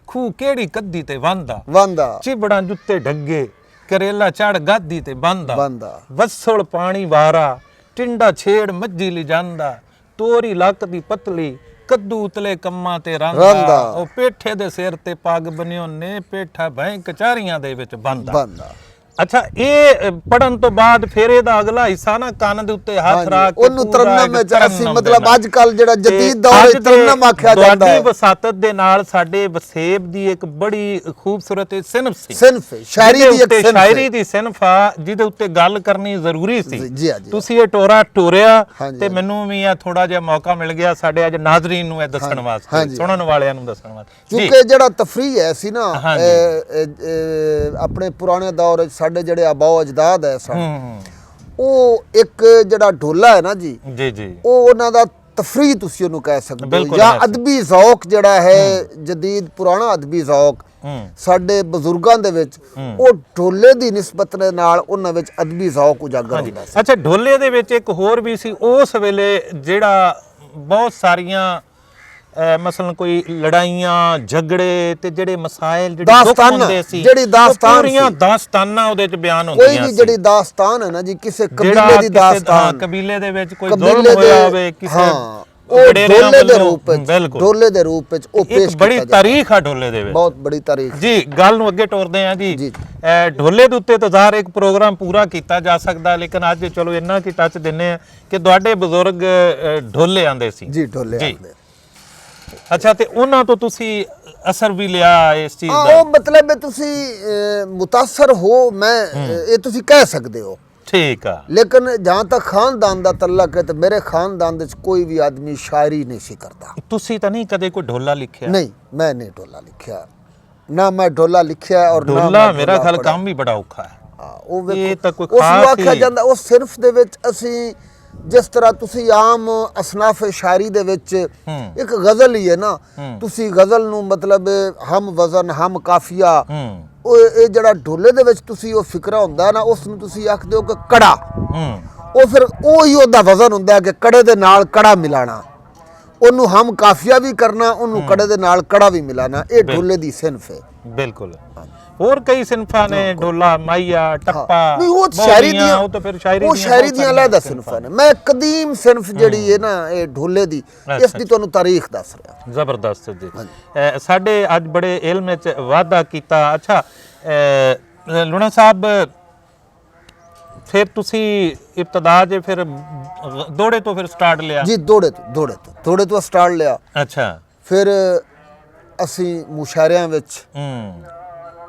ਖੂਹ ਕਿਹੜੀ ਕੱਦੀ ਤੇ ਵਾਂਦਾ ਚਿਬੜਾਂ ਜੁੱਤੇ ਢੱਗੇ, ਕਰੇਲਾ ਚੜ ਗਾਦੀ ਤੇ ਬੰਦਾ ਵਸਲ ਪਾਣੀ ਵਾਰਾ, ਟਿੰਡਾ ਛੇੜ ਮੱਝੀ ਲਿ ਜਾਂਦਾ, ਤੋਰੀ ਲੱਕ ਦੀ ਪਤਲੀ, ਕੱਦੂ ਉਤਲੇ ਕੰਮਾਂ ਤੇ ਰੰਦਾ, ਉਹ ਪੇਠੇ ਦੇ ਸਿਰ ਤੇ ਪੱਗ ਬਨਿਓ ਨੇ, ਪੇਠਾ ਭੈਂ ਕਚਾਰੀਆਂ ਦੇ ਵਿੱਚ ਬੰਦਾ। ਅੱਛਾ, ਇਹ ਪੜਨ ਤੋਂ ਬਾਅਦ ਫਿਰ ਇਹਦਾ ਅਗਲਾ ਹਿੱਸਾ ਨਾ ਕੰਨ ਦੇ ਉੱਤੇ ਹੱਥ ਰੱਖ ਕੇ ਉਹਨੂੰ ਤਰਨਮ ਵਿੱਚ ਅਸੀਂ ਮਤਲਬ ਅੱਜ ਕੱਲ ਜਿਹੜਾ ਜਦੀਦ ਦੌਰ ਵਿੱਚ ਤਰਨਮ ਆਖਿਆ ਜਾਂਦਾ ਹੈ। ਤੁਹਾਡੀ ਵਸਾਤਤ ਦੇ ਨਾਲ ਸਾਡੇ ਵਸੇਬ ਦੀ ਇੱਕ ਬੜੀ ਖੂਬਸੂਰਤ ਸਿਨਫ ਸੀ, ਸਿਨਫ ਸ਼ਾਇਰੀ ਦੀ ਇੱਕ ਸਿਨਫ, ਸ਼ਾਇਰੀ ਦੀ ਸਿਨਫ ਆ ਜਿਹਦੇ ਉੱਤੇ ਗੱਲ ਕਰਨੀ ਜ਼ਰੂਰੀ ਸੀ। ਜੀ ਜੀ। ਤੁਸੀਂ ਇਹ ਟੋਰਾ ਟੋਰਿਆ ਤੇ ਮੈਨੂੰ ਵੀ ਇਹ ਥੋੜਾ ਜਿਹਾ ਮੌਕਾ ਮਿਲ ਗਿਆ ਸਾਡੇ ਅੱਜ ਨਾਜ਼ਰੀਨ ਨੂੰ ਇਹ ਦੱਸਣ ਵਾਸਤੇ, ਸੁਣਨ ਵਾਲਿਆਂ ਨੂੰ ਦੱਸਣ ਵਾਸਤੇ। ਕਿਉਂਕਿ ਜਿਹੜਾ ਤਫਰੀਹ ਹੈ ਸੀ ਨਾ ਆਪਣੇ ਪੁਰਾਣੇ ਦੌਰ ਵਿੱਚ ਸਾਡੇ ਜਿਹੜੇ ਆਬਾਓ ਅਜਦਾਦ ਹੈ ਸਨ, ਉਹ ਇੱਕ ਜਿਹੜਾ ਢੋਲਾ ਹੈ ਨਾ ਜੀ, ਉਹ ਉਹਨਾਂ ਦਾ ਤਫਰੀਹ ਤੁਸੀਂ ਉਹਨੂੰ ਕਹਿ ਸਕਦੇ ਹੋ, ਜਾਂ ਅਦਬੀ ਜ਼ੌਕ ਜਿਹੜਾ ਹੈ ਜਦੀਦ ਪੁਰਾਣਾ ਅਦਬੀ ਜ਼ੌਕ ਸਾਡੇ ਬਜ਼ੁਰਗਾਂ ਦੇ ਵਿੱਚ, ਉਹ ਢੋਲੇ ਦੀ ਨਿਸਬਤ ਦੇ ਨਾਲ ਉਹਨਾਂ ਵਿੱਚ ਅਦਬੀ ਜ਼ੌਕ ਉਜਾਗਰ ਹੁੰਦਾ ਸੀ। ਅੱਛਾ, ਢੋਲੇ ਦੇ ਵਿੱਚ ਇੱਕ ਹੋਰ ਵੀ ਸੀ ਉਸ ਵੇਲੇ ਜਿਹੜਾ ਬਹੁਤ ਸਾਰੀਆਂ ਮਸਲਨ ਕੋਈ ਲੜਾਈਆਂ ਝਗੜੇ ਤੇ ਜਿਹੜੇ ਮਸਾਇਲ ਜਿਹੜੇ ਦੁੱਖ ਹੁੰਦੇ ਸੀ, ਜਿਹੜੀ ਦਾਸਤਾਨ ਪੂਰੀਆਂ ਦਾਸਤਾਨਾਂ ਉਹਦੇ ਵਿੱਚ ਬਿਆਨ ਹੁੰਦੀਆਂ ਸੀ। ਕੋਈ ਵੀ ਜਿਹੜੀ ਦਾਸਤਾਨ ਹੈ ਨਾ ਜੀ, ਕਿਸੇ ਕਬੀਲੇ ਦੀ ਦਾਸਤਾਨ, ਕਬੀਲੇ ਦੇ ਵਿੱਚ ਕੋਈ ਜ਼ੁਲਮ ਹੋਇਆ ਹੋਵੇ ਕਿਸੇ ਉਹ ਢੋਲੇ ਦੇ ਰੂਪ ਵਿੱਚ, ਢੋਲੇ ਦੇ ਰੂਪ ਵਿੱਚ ਉਹ ਪੇਸ਼ ਕੀਤਾ ਬੜੀ ਤਾਰੀਖ ਆ ਢੋਲੇ ਦੇ ਵਿੱਚ, ਬਹੁਤ ਬੜੀ ਤਾਰੀਖ ਜੀ। ਗੱਲ ਨੂੰ ਅੱਗੇ ਟੋਰਦੇ ਆ ਜੀ। ਢੋਲੇ ਦੇ ਉੱਤੇ ਤਾਂ ਜ਼ਾਹਰ ਇੱਕ ਪ੍ਰੋਗਰਾਮ ਪੂਰਾ ਕੀਤਾ ਜਾ ਸਕਦਾ, ਲੇਕਿਨ ਅੱਜ ਚਲੋ ਇੰਨਾ ਕੀ ਟੱਚ ਦਿੰਨੇ ਆ ਕਿ ਤੁਹਾਡੇ ਬਜ਼ੁਰਗ ਢੋਲੇ ਆਂਦੇ ਸੀ ਜੀ, ਢੋਲੇ ਆਂਦੇ। ਅੱਛਾ, ਤੇ ਉਹਨਾਂ ਤੋਂ ਤੁਸੀਂ ਅਸਰ ਵੀ ਲਿਆ ਇਸ ਚੀਜ਼ ਦਾ? ਉਹ ਮਤਲਬ ਤੁਸੀਂ ਮੁਤਾਸਰ ਹੋ, ਮੈਂ ਇਹ ਤੁਸੀਂ ਕਹਿ ਸਕਦੇ ਹੋ, ਠੀਕ ਆ। ਲੇਕਿਨ ਜਹਾਂ ਤੱਕ ਖਾਨਦਾਨ ਦਾ ਤਅल्लुक ਹੈ ਤੇ ਮੇਰੇ ਖਾਨਦਾਨ ਵਿੱਚ ਕੋਈ ਵੀ ਆਦਮੀ ਸ਼ਾਇਰੀ ਨਹੀਂ ਸੀ ਕਰਦਾ। ਤੁਸੀਂ ਤਾਂ ਨਹੀਂ ਕਦੇ ਕੋਈ ਢੋਲਾ ਲਿਖਿਆ? ਨਹੀਂ, ਮੈਂ ਨਹੀਂ ਢੋਲਾ ਲਿਖਿਆ, ਨਾ ਮੈਂ ਢੋਲਾ ਲਿਖਿਆ। ਔਰ ਢੋਲਾ ਮੇਰਾ ਖਿਆਲ ਕੰਮ ਵੀ ਬੜਾ ਔਖਾ ਹੈ। ਉਹ ਇਹ ਤਾਂ ਕੋਈ ਉਸ ਖਾਸ ਨੂੰ ਆਖਿਆ ਜਾਂਦਾ, ਉਸ ਸਿਰਫ ਦੇ ਵਿੱਚ ਅਸੀਂ ਜਿਸ ਤਰ੍ਹਾਂ ਤੁਸੀਂ ਆਮ ਅਸਨਾਫ ਸ਼ਾਇਰੀ ਦੇ ਵਿੱਚ ਇੱਕ ਗਜ਼ਲ ਹੀ ਹੈ ਨਾ, ਤੁਸੀਂ ਗਜ਼ਲ ਨੂੰ ਮਤਲਬ ਹਮ ਵਜ਼ਨ ਹਮ ਕਾਫੀਆ, ਉਹ ਇਹ ਜਿਹੜਾ ਢੋਲੇ ਦੇ ਵਿੱਚ ਤੁਸੀਂ ਉਹ ਫਿਕਰਾ ਹੁੰਦਾ ਨਾ, ਉਸ ਨੂੰ ਤੁਸੀਂ ਆਖਦੇ ਹੋ ਕਿ ਕੜਾ, ਉਹ ਫਿਰ ਉਹੀ ਉਹਦਾ ਵਜ਼ਨ ਹੁੰਦਾ ਕਿ ਕੜੇ ਦੇ ਨਾਲ ਕੜਾ ਮਿਲਾਣਾ, ਉਹਨੂੰ ਹਮ ਕਾਫੀਆ ਵੀ ਕਰਨਾ, ਉਹਨੂੰ ਕੜੇ ਦੇ ਨਾਲ ਕੜਾ ਵੀ ਮਿਲਾਣਾ। ਇਹ ਢੋਲੇ ਦੀ ਸਿਨਫ ਹੈ। ਬਿਲਕੁਲ। ਹੋਰ ਕਈ ਸਿਨਫਾਂ ਨੇ, ਢੋਲਾ, ਮਾਈਆ, ਟੱਪਾ, ਨਹੀਂ ਉਹ ਸ਼ਾਇਰੀ ਦੀਆਂ, ਉਹ ਤਾਂ ਫਿਰ ਸ਼ਾਇਰੀ ਉਹ ਸ਼ਾਇਰੀ ਦੀਆਂ ਅਲੱਗ ਸਿਨਫਾਂ ਨੇ। ਮੈਂ ਕਦੀਮ ਸਿਨਫ ਜਿਹੜੀ ਹੈ ਨਾ ਇਹ ਢੋਲੇ ਦੀ, ਇਸ ਦੀ ਤੁਹਾਨੂੰ ਤਾਰੀਖ ਦੱਸ ਰਿਹਾ। ਜ਼ਬਰਦਸਤ ਜੀ। ਸਾਡੇ ਅੱਜ ਬੜੇ ਇਲਮ ਵਿੱਚ ਵਾਧਾ ਕੀਤਾ। ਅੱਛਾ ਲੂਣਾ ਸਾਹਿਬ, ਫਿਰ ਤੁਸੀਂ ਇਬਤਦਾ ਜੇ ਫਿਰ ਦੋੜੇ ਤੋਂ ਫਿਰ ਸਟਾਰਟ ਲਿਆ ਜੀ? ਦੋੜੇ ਤੋਂ ਸਟਾਰਟ ਲਿਆ। ਅੱਛਾ, ਫਿਰ ਅਸੀਂ ਮੁਸ਼ਾਇਰਿਆਂ ਵਿੱਚ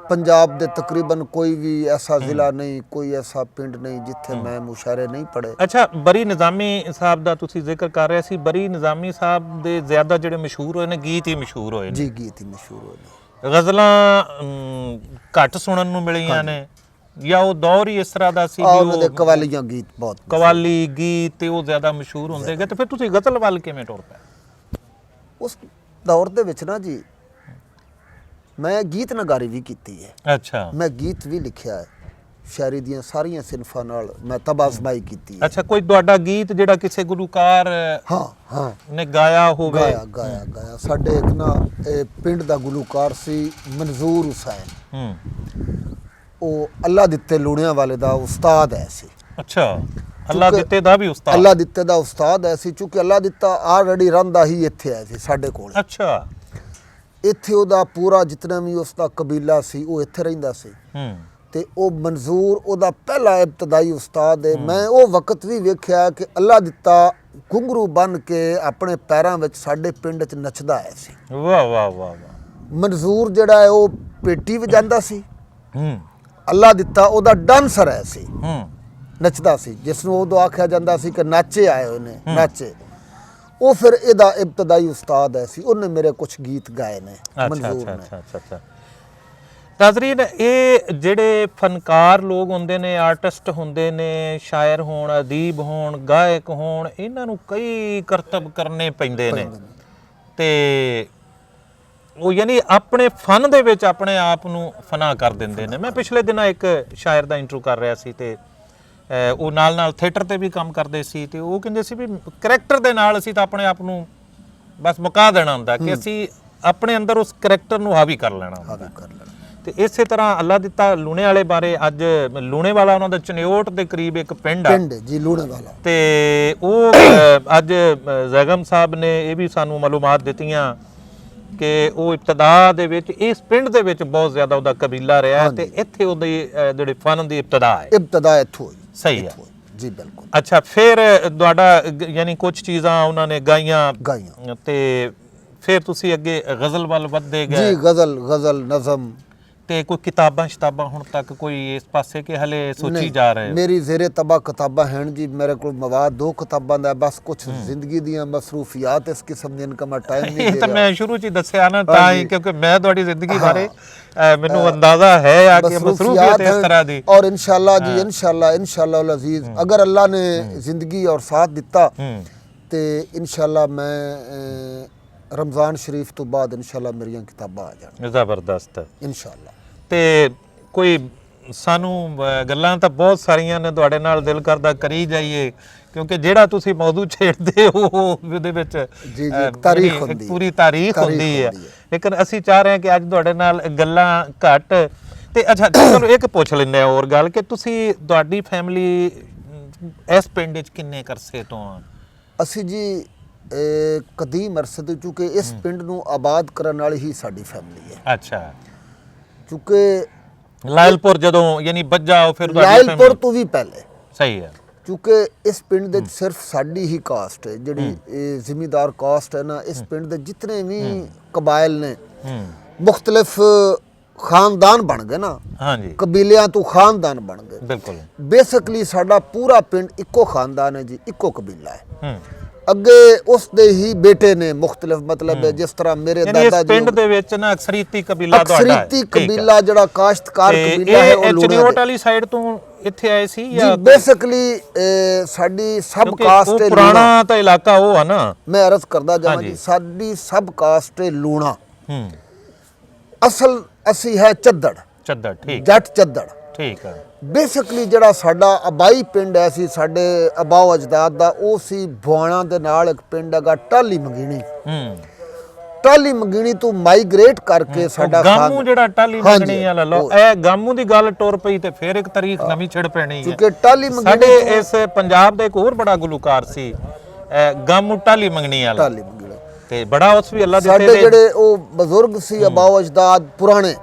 ਪੰਜਾਬ ਦੇ ਤਕਰੀਬਨ ਕੋਈ ਵੀ ਐਸਾ ਜ਼ਿਲ੍ਹਾ ਨਹੀਂ, ਕੋਈ ਐਸਾ ਪਿੰਡ ਨਹੀਂ ਜਿੱਥੇ ਮੈਂ ਮੁਸ਼ਾਇਰੇ ਨਹੀਂ ਪੜ੍ਹੇ। ਅੱਛਾ, ਬਰੀ ਨਿਜ਼ਾਮੀ ਸਾਹਿਬ ਦਾ ਤੁਸੀਂ ਜ਼ਿਕਰ ਕਰ ਰਹੇ ਸੀ। ਬਰੀ ਨਿਜ਼ਾਮੀ ਸਾਹਿਬ ਦੇ ਜ਼ਿਆਦਾ ਜਿਹੜੇ ਮਸ਼ਹੂਰ ਹੋਏ ਨੇ, ਗੀਤ ਹੀ ਮਸ਼ਹੂਰ ਹੋਏ ਨੇ ਜੀ, ਗੀਤ ਹੀ ਮਸ਼ਹੂਰ ਹੋਏ ਨੇ। ਗਜ਼ਲਾਂ ਘੱਟ ਸੁਣਨ ਨੂੰ ਮਿਲੀਆਂ ਨੇ, ਜਾਂ ਉਹ ਦੌਰ ਹੀ ਇਸ ਤਰ੍ਹਾਂ ਦਾ ਸੀ ਵੀ ਉਹ ਕਵਾਲੀਆਂ ਗੀਤ ਬਹੁਤ, ਕਵਾਲੀ ਗੀਤ ਤੇ ਉਹ ਜ਼ਿਆਦਾ ਮਸ਼ਹੂਰ ਹੁੰਦੇ ਗਏ, ਤੇ ਫਿਰ ਤੁਸੀਂ ਗਜ਼ਲ ਵੱਲ ਕਿਵੇਂ ਟੁਰ ਪਏ? ਉਸ ਦੌਰ ਦੇ ਵਿੱਚ ਨਾ ਜੀ ਮੈਂ ਗੀਤ ਨਗਾਰੀ ਵੀ ਕੀਤੀ ਹੈ। ਅੱਛਾ, ਮੈਂ ਗੀਤ ਵੀ ਲਿਖਿਆ ਹੈ, ਸ਼ਾਇਰੀ ਦੀਆਂ ਸਾਰੀਆਂ ਸਿਨਫਾਂ ਨਾਲ ਮੈਂ ਤਬਾਸਮਾਈ ਕੀਤੀ ਹੈ। ਅੱਛਾ, ਕੋਈ ਤੁਹਾਡਾ ਗੀਤ ਜਿਹੜਾ ਕਿਸੇ ਗੁਲੂਕਾਰ ਨੇ ਗਾਇਆ ਹੋਵੇ? ਗਾਇਆ ਸਾਡੇ ਇੱਕ ਨਾ ਪਿੰਡ ਦਾ ਗੁਲੂਕਾਰ ਸੀ ਮਨਜ਼ੂਰ ਹੁਸੈਨ, ਉਹ ਅੱਲਾ ਦਿੱਤੇ ਲੂਣਿਆਂ ਵਾਲੇ ਦਾ ਉਸਤਾਦ ਹੈ ਸੀ। ਅੱਛਾ, ਅੱਲਾ ਦਿੱਤੇ ਦਾ ਵੀ ਉਸਤਾਦ? ਅੱਲਾ ਦਿੱਤੇ ਦਾ ਉਸਤਾਦ ਹੈ ਸੀ, ਕਿਉਂਕਿ ਅੱਲਾ ਦਿੱਤਾ ਆਲਰੇਡੀ ਰਹਿੰਦਾ ਹੀ ਇੱਥੇ ਆਇਆ ਸੀ ਸਾਡੇ ਕੋਲ। ਅੱਛਾ, ਇੱਥੇ ਉਹਦਾ ਪੂਰਾ ਜਿਤਨਾ ਵੀ ਉਸਦਾ ਕਬੀਲਾ ਸੀ ਉਹ ਇੱਥੇ ਰਹਿੰਦਾ ਸੀ, ਤੇ ਉਹ ਮਨਜ਼ੂਰ ਉਹਦਾ ਪਹਿਲਾ ਇਬਤਦਾਈ ਉਸਤਾਦ ਹੈ। ਮੈਂ ਉਹ ਵਕਤ ਵੀ ਵੇਖਿਆ ਕਿ ਅੱਲਾ ਦਿੱਤਾ ਘੁੰਗਰੂ ਬਨ ਕੇ ਆਪਣੇ ਪੈਰਾਂ ਵਿੱਚ ਸਾਡੇ ਪਿੰਡ 'ਚ ਨੱਚਦਾ ਆਇਆ ਸੀ। ਵਾਹ ਵਾਹ ਵਾਹ ਵਾਹ। ਮਨਜ਼ੂਰ ਜਿਹੜਾ ਹੈ ਉਹ ਪੇਟੀ ਵਜਾਂਦਾ ਸੀ, ਹੂੰ ਅੱਲਾ ਦਿੱਤਾ ਉਹਦਾ ਡਾਂਸਰ ਹੈ ਸੀ, ਹੂੰ ਨੱਚਦਾ ਸੀ, ਜਿਸ ਨੂੰ ਉਦੋਂ ਆਖਿਆ ਜਾਂਦਾ ਸੀ ਕਿ ਨਾਚੇ ਆਏ ਹੋਏ ਨੇ, ਨਾਚੇ। ਉਹ ਫਿਰ ਇਹਦਾ ਇਬਤਦਾਈ ਉਸਤਾਦ ਹੈ ਸੀ, ਉਹਨੇ ਮੇਰੇ ਕੁਝ ਗੀਤ ਗਾਏ ਨੇ ਮਨਜ਼ੂਰ ਨੇ। ਅੱਛਾ ਨਾਜ਼ਰੀਨ, ਇਹ ਜਿਹੜੇ ਫਨਕਾਰ ਲੋਕ ਹੁੰਦੇ ਨੇ, ਆਰਟਿਸਟ ਹੁੰਦੇ ਨੇ, ਸ਼ਾਇਰ ਹੋਣ, ਅਦੀਬ ਹੋਣ, ਗਾਇਕ ਹੋਣ, ਇਹਨਾਂ ਨੂੰ ਕਈ ਕਰਤੱਵ ਕਰਨੇ ਪੈਂਦੇ ਨੇ ਤੇ ਉਹ ਯਾਨੀ ਆਪਣੇ ਫਨ ਦੇ ਵਿੱਚ ਆਪਣੇ ਆਪ ਨੂੰ ਫਨਾ ਕਰ ਦਿੰਦੇ ਨੇ। ਮੈਂ ਪਿਛਲੇ ਦਿਨਾਂ ਇੱਕ ਸ਼ਾਇਰ ਦਾ ਇੰਟਰਵਿਊ ਕਰ ਰਿਹਾ ਸੀ ਤੇ ਉਹ ਨਾਲ ਥੀਏਟਰ ਤੇ ਵੀ ਕੰਮ ਕਰਦੇ ਸੀ ਤੇ ਉਹ ਕਹਿੰਦੇ ਸੀ ਵੀ ਕਰੈਕਟਰ ਦੇ ਨਾਲ ਅਸੀਂ ਤਾਂ ਆਪਣੇ ਆਪ ਨੂੰ ਬਸ ਮੁਕਾ ਦੇਣਾ ਹੁੰਦਾ ਕਿ ਅਸੀਂ ਆਪਣੇ ਅੰਦਰ ਉਸ ਕਰੈਕਟਰ ਨੂੰ ਹਾਵੀ ਕਰ ਲੈਣਾ ਹੁੰਦਾ। ਤੇ ਇਸੇ ਤਰ੍ਹਾਂ ਅੱਲਾ ਦਿੱਤਾ ਲੂਣੇ ਵਾਲੇ ਬਾਰੇ, ਅੱਜ ਲੂਣੇ ਵਾਲਾ ਉਹਨਾਂ ਦਾ ਚਨਿਓਟ ਦੇ ਕਰੀਬ ਇੱਕ ਪਿੰਡ ਆ ਜੀ, ਲੂਣੇ ਵਾਲਾ, ਤੇ ਉਹ ਅੱਜ ਜ਼ੈਗਮ ਸਾਹਿਬ ਨੇ ਇਹ ਵੀ ਸਾਨੂੰ ਮਾਲੂਮਾਤ ਦਿੱਤੀਆਂ ਕਿ ਉਹ ਇਬਤਦਾ ਦੇ ਵਿੱਚ ਇਸ ਪਿੰਡ ਦੇ ਵਿੱਚ ਬਹੁਤ ਜ਼ਿਆਦਾ ਉਹਦਾ ਕਬੀਲਾ ਰਿਹਾ ਤੇ ਇੱਥੇ ਉਹਦੀ ਜਿਹੜੇ ਫਨ ਦੀ ਇਬਤਦਾ ਇੱਥੋਂ ਹੋਈ। ਸਹੀ ਹੈ ਜੀ, ਬਿਲਕੁਲ। ਅੱਛਾ, ਫਿਰ ਤੁਹਾਡਾ ਯਾਨੀ ਕੁਝ ਚੀਜ਼ਾਂ ਉਹਨਾਂ ਨੇ ਗਾਈਆਂ ਤੇ ਫਿਰ ਤੁਸੀਂ ਅੱਗੇ ਗਜ਼ਲ ਵੱਲ ਵੱਧਦੇ ਗਏ? ਜੀ, ਗਜ਼ਲ ਨਜ਼ਮ ਤੇ ਕੋਈ ਕਿਤਾਬਾਂ ਹੁਣ ਤੱਕ ਕੋਈ ਇਸ ਪਾਸੇ ਕਿ ਹਲੇ ਸੋਚੀ ਜਾ ਰਹੇ ਹੋ? ਮੇਰੀ ਜ਼ੇਰੇ ਤਬਾ ਕਿਤਾਬਾਂ ਹਨ ਜੀ, ਮੇਰੇ ਕੋਲ ਮਵਾਦ 2 ਕਿਤਾਬਾਂ ਦਾ, ਬਸ ਕੁਝ ਜ਼ਿੰਦਗੀ ਦੀਆਂ ਮਸਰੂਫੀਆਤ ਇਸ ਕਿਸਮ ਦੀਆਂ, ਇਨਕਾ ਮੈਂ ਟਾਈਮ ਨਹੀਂ ਦੇ ਤਾਂ ਮੈਂ ਸ਼ੁਰੂ ਚ ਹੀ ਦੱਸਿਆ ਨਾ, ਤਾਂ ਹੀ ਕਿਉਂਕਿ ਮੈਂ ਤੁਹਾਡੀ ਜ਼ਿੰਦਗੀ ਬਾਰੇ ਮੈਨੂੰ ਅੰਦਾਜ਼ਾ ਹੈ ਆ ਕਿ ਮਸਰੂਫੀਅਤ ਇਸ ਤਰ੍ਹਾਂ ਦੀ। ਔਰ ਇਨਸ਼ਾਅੱਲਾ ਜੀ, ਇਨਸ਼ਾਅੱਲਾ ਅਲ ਅਜ਼ੀਜ਼, ਅਗਰ ਅੱਲਾ ਨੇ ਜ਼ਿੰਦਗੀ ਔਰ ਸਾਥ ਦਿੱਤਾ ਤੇ ਇਨਸ਼ਾਅੱਲਾ ਮੈਂ ਰਮਜ਼ਾਨ ਸ਼ਰੀਫ ਤੋਂ ਬਾਅਦ ਇਨਸ਼ਾਅੱਲਾ ਮੇਰੀਆਂ ਕਿਤਾਬਾਂ ਆ ਜਾਣ। ਜ਼ਬਰਦਸਤ, ਇਨਸ਼ਾਅੱਲਾ। ਤੇ ਕੋਈ ਸਾਨੂੰ ਗੱਲਾਂ ਤਾਂ ਬਹੁਤ ਸਾਰੀਆਂ ਨੇ ਤੁਹਾਡੇ ਨਾਲ, ਦਿਲ ਕਰਦਾ ਕਰੀ ਜਾਈਏ ਕਿਉਂਕਿ ਜਿਹੜਾ ਤੁਸੀਂ ਮੌਜੂ ਛੇੜਦੇ ਹੋ ਉਹਦੇ ਵਿੱਚ ਜੀ ਤਾਰੀਖ ਹੁੰਦੀ, ਪੂਰੀ ਤਾਰੀਖ ਹੁੰਦੀ ਹੈ, ਲੇਕਿਨ ਅਸੀਂ ਚਾਹ ਰਹੇ ਹਾਂ ਕਿ ਅੱਜ ਤੁਹਾਡੇ ਨਾਲ ਗੱਲਾਂ ਘੱਟ ਤੇ ਅੱਛਾ ਚਲੋ ਇੱਕ ਪੁੱਛ ਲੈਂਦੇ ਆ ਹੋਰ ਗੱਲ ਕਿ ਤੁਸੀਂ, ਤੁਹਾਡੀ ਫੈਮਿਲੀ ਇਸ ਪਿੰਡ ਵਿੱਚ ਕਿੰਨੇ ਕਰਸੇ ਤੋਂ ਆ? ਅਸੀਂ ਜੀ ਕਦੀਮ ਅਰਸੇ ਤੋਂ, ਚੂँकि ਇਸ ਪਿੰਡ ਨੂੰ ਆਬਾਦ ਕਰਨ ਵਾਲੀ ਹੀ ਸਾਡੀ ਫੈਮਿਲੀ ਹੈ। ਅੱਛਾ, ਚੂँकि ਲਾਇਲਪੁਰ ਜਦੋਂ ਯਾਨੀ ਬੱਜਾ ਫਿਰ ਲਾਇਲਪੁਰ ਤੋਂ ਵੀ ਪਹਿਲੇ। ਸਹੀ ਹੈ, ਚੂँकि ਇਸ ਪਿੰਡ ਦੇ ਸਿਰਫ ਸਾਡੀ ਹੀ ਕਾਸਟ ਹੈ ਜਿਹੜੀ ਇਹ ਜ਼ਿਮੀਦਾਰ ਕਾਸਟ ਹੈ ਨਾ, ਇਸ ਪਿੰਡ ਦੇ ਜਿਤਨੇ ਵੀ ਕਬਾਇਲ ਨੇ ਮੁxtਲਿਫ ਖਾਨਦਾਨ ਬਣ ਗਏ ਨਾ, ਹਾਂਜੀ, ਕਬੀਲਿਆਂ ਤੋਂ ਖਾਨਦਾਨ ਬਣ ਗਏ। ਬਿਲਕੁਲ, ਬੇਸਿਕਲੀ ਸਾਡਾ ਪੂਰਾ ਪਿੰਡ ਇੱਕੋ ਖਾਨਦਾਨ ਹੈ ਜੀ, ਇੱਕੋ ਕਬੀਲਾ ਹੈ। ਅੱਗੇ ਉਸ ਦੇ ਹੀ ਬੇਟੇ ਨੇ ਮੁxtਲਿਫ, ਮਤਲਬ ਜਿਸ ਤਰ੍ਹਾਂ ਮੇਰੇ ਦਾਦਾ ਜੀ ਪਿੰਡ ਦੇ ਵਿੱਚ ਨਾ ਅਕਸਰੀਤੀ ਕਬੀਲਾ ਤੁਹਾਡਾ ਹੈ, ਅਕਸਰੀਤੀ ਕਬੀਲਾ ਜਿਹੜਾ ਕਾਸ਼ਤਕਾਰ ਕਬੀਲਾ ਹੈ, ਉਹ ਚਨਿਓਟ ਵਾਲੀ ਸਾਈਡ ਤੋਂ ਇੱਥੇ ਆਏ ਸੀ ਜਾਂ? ਜੀ, ਬੇਸਿਕਲੀ ਸਾਡੀ ਸਬ ਕਾਸਟ ਹੈ, ਪੁਰਾਣਾ ਤਾਂ ਇਲਾਕਾ ਉਹ ਆ ਨਾ, ਮੈਂ ਅਰਜ਼ ਕਰਦਾ ਜਾਵਾਂ ਜੀ, ਸਾਡੀ ਸਬ ਕਾਸਟ ਹੈ ਲੂਣਾ। ਅਸਲ ਅਸੀਂ ਹੈ ਚੱਦੜ, ਠੀਕ, ਜੱਟ ਚੱਦੜ, ਠੀਕ ਹੈ। ਬੇਸਿਕਲੀ ਜਿਹੜਾ ਸਾਡਾ ਆਬਾਈ ਪਿੰਡ ਹੈ ਸੀ, ਸਾਡੇ ਆਬਾਓ ਅਜਦਾਦ ਦਾ, ਉਹ ਸੀ ਭੁਆਣਾ ਦੇ ਨਾਲ ਇੱਕ ਪਿੰਡ ਹੈਗਾ ਟਾਲੀ ਮੰਗੀਣੀ। ਟਾਲੀ ਮੰਗੀਣੀ ਤੋਂ ਮਾਈਗ੍ਰੇਟ ਕਰਕੇ ਸਾਡਾ ਗਾਮੂ ਜਿਹੜਾ ਟਾਲੀ ਮੰਗਣੀ ਵਾਲਾ ਲੋ, ਇਹ ਗਾਮੂ ਦੀ ਗੱਲ ਟੁਰ ਪਈ ਤੇ ਫਿਰ ਇੱਕ ਤਾਰੀਖ ਨਵੀਂ ਛਿੜ ਪੈਣੀ ਹੈ ਕਿਉਂਕਿ ਟਾਲੀ ਮੰਗਣੀ ਸਾਡੇ ਇਸ ਪੰਜਾਬ ਦਾ ਇੱਕ ਹੋਰ ਬੜਾ ਗੁਲੂਕਾਰ ਸੀ ਗਾਮੂ ਟਾਲੀ ਮੰਗਣੀ ਵਾਲਾ, ਟਾਲੀ ਮੰਗਣੀ ਤੇ ਬੜਾ ਉਸ ਵੀ ਅੱਲਾ ਦਿੱਤੇ ਸਾਡੇ ਜਿਹੜੇ ਉਹ ਬਜ਼ੁਰਗ ਸੀ ਆਬਾਓ ਅਜਦਾਦ ਪੁਰਾਣੇ,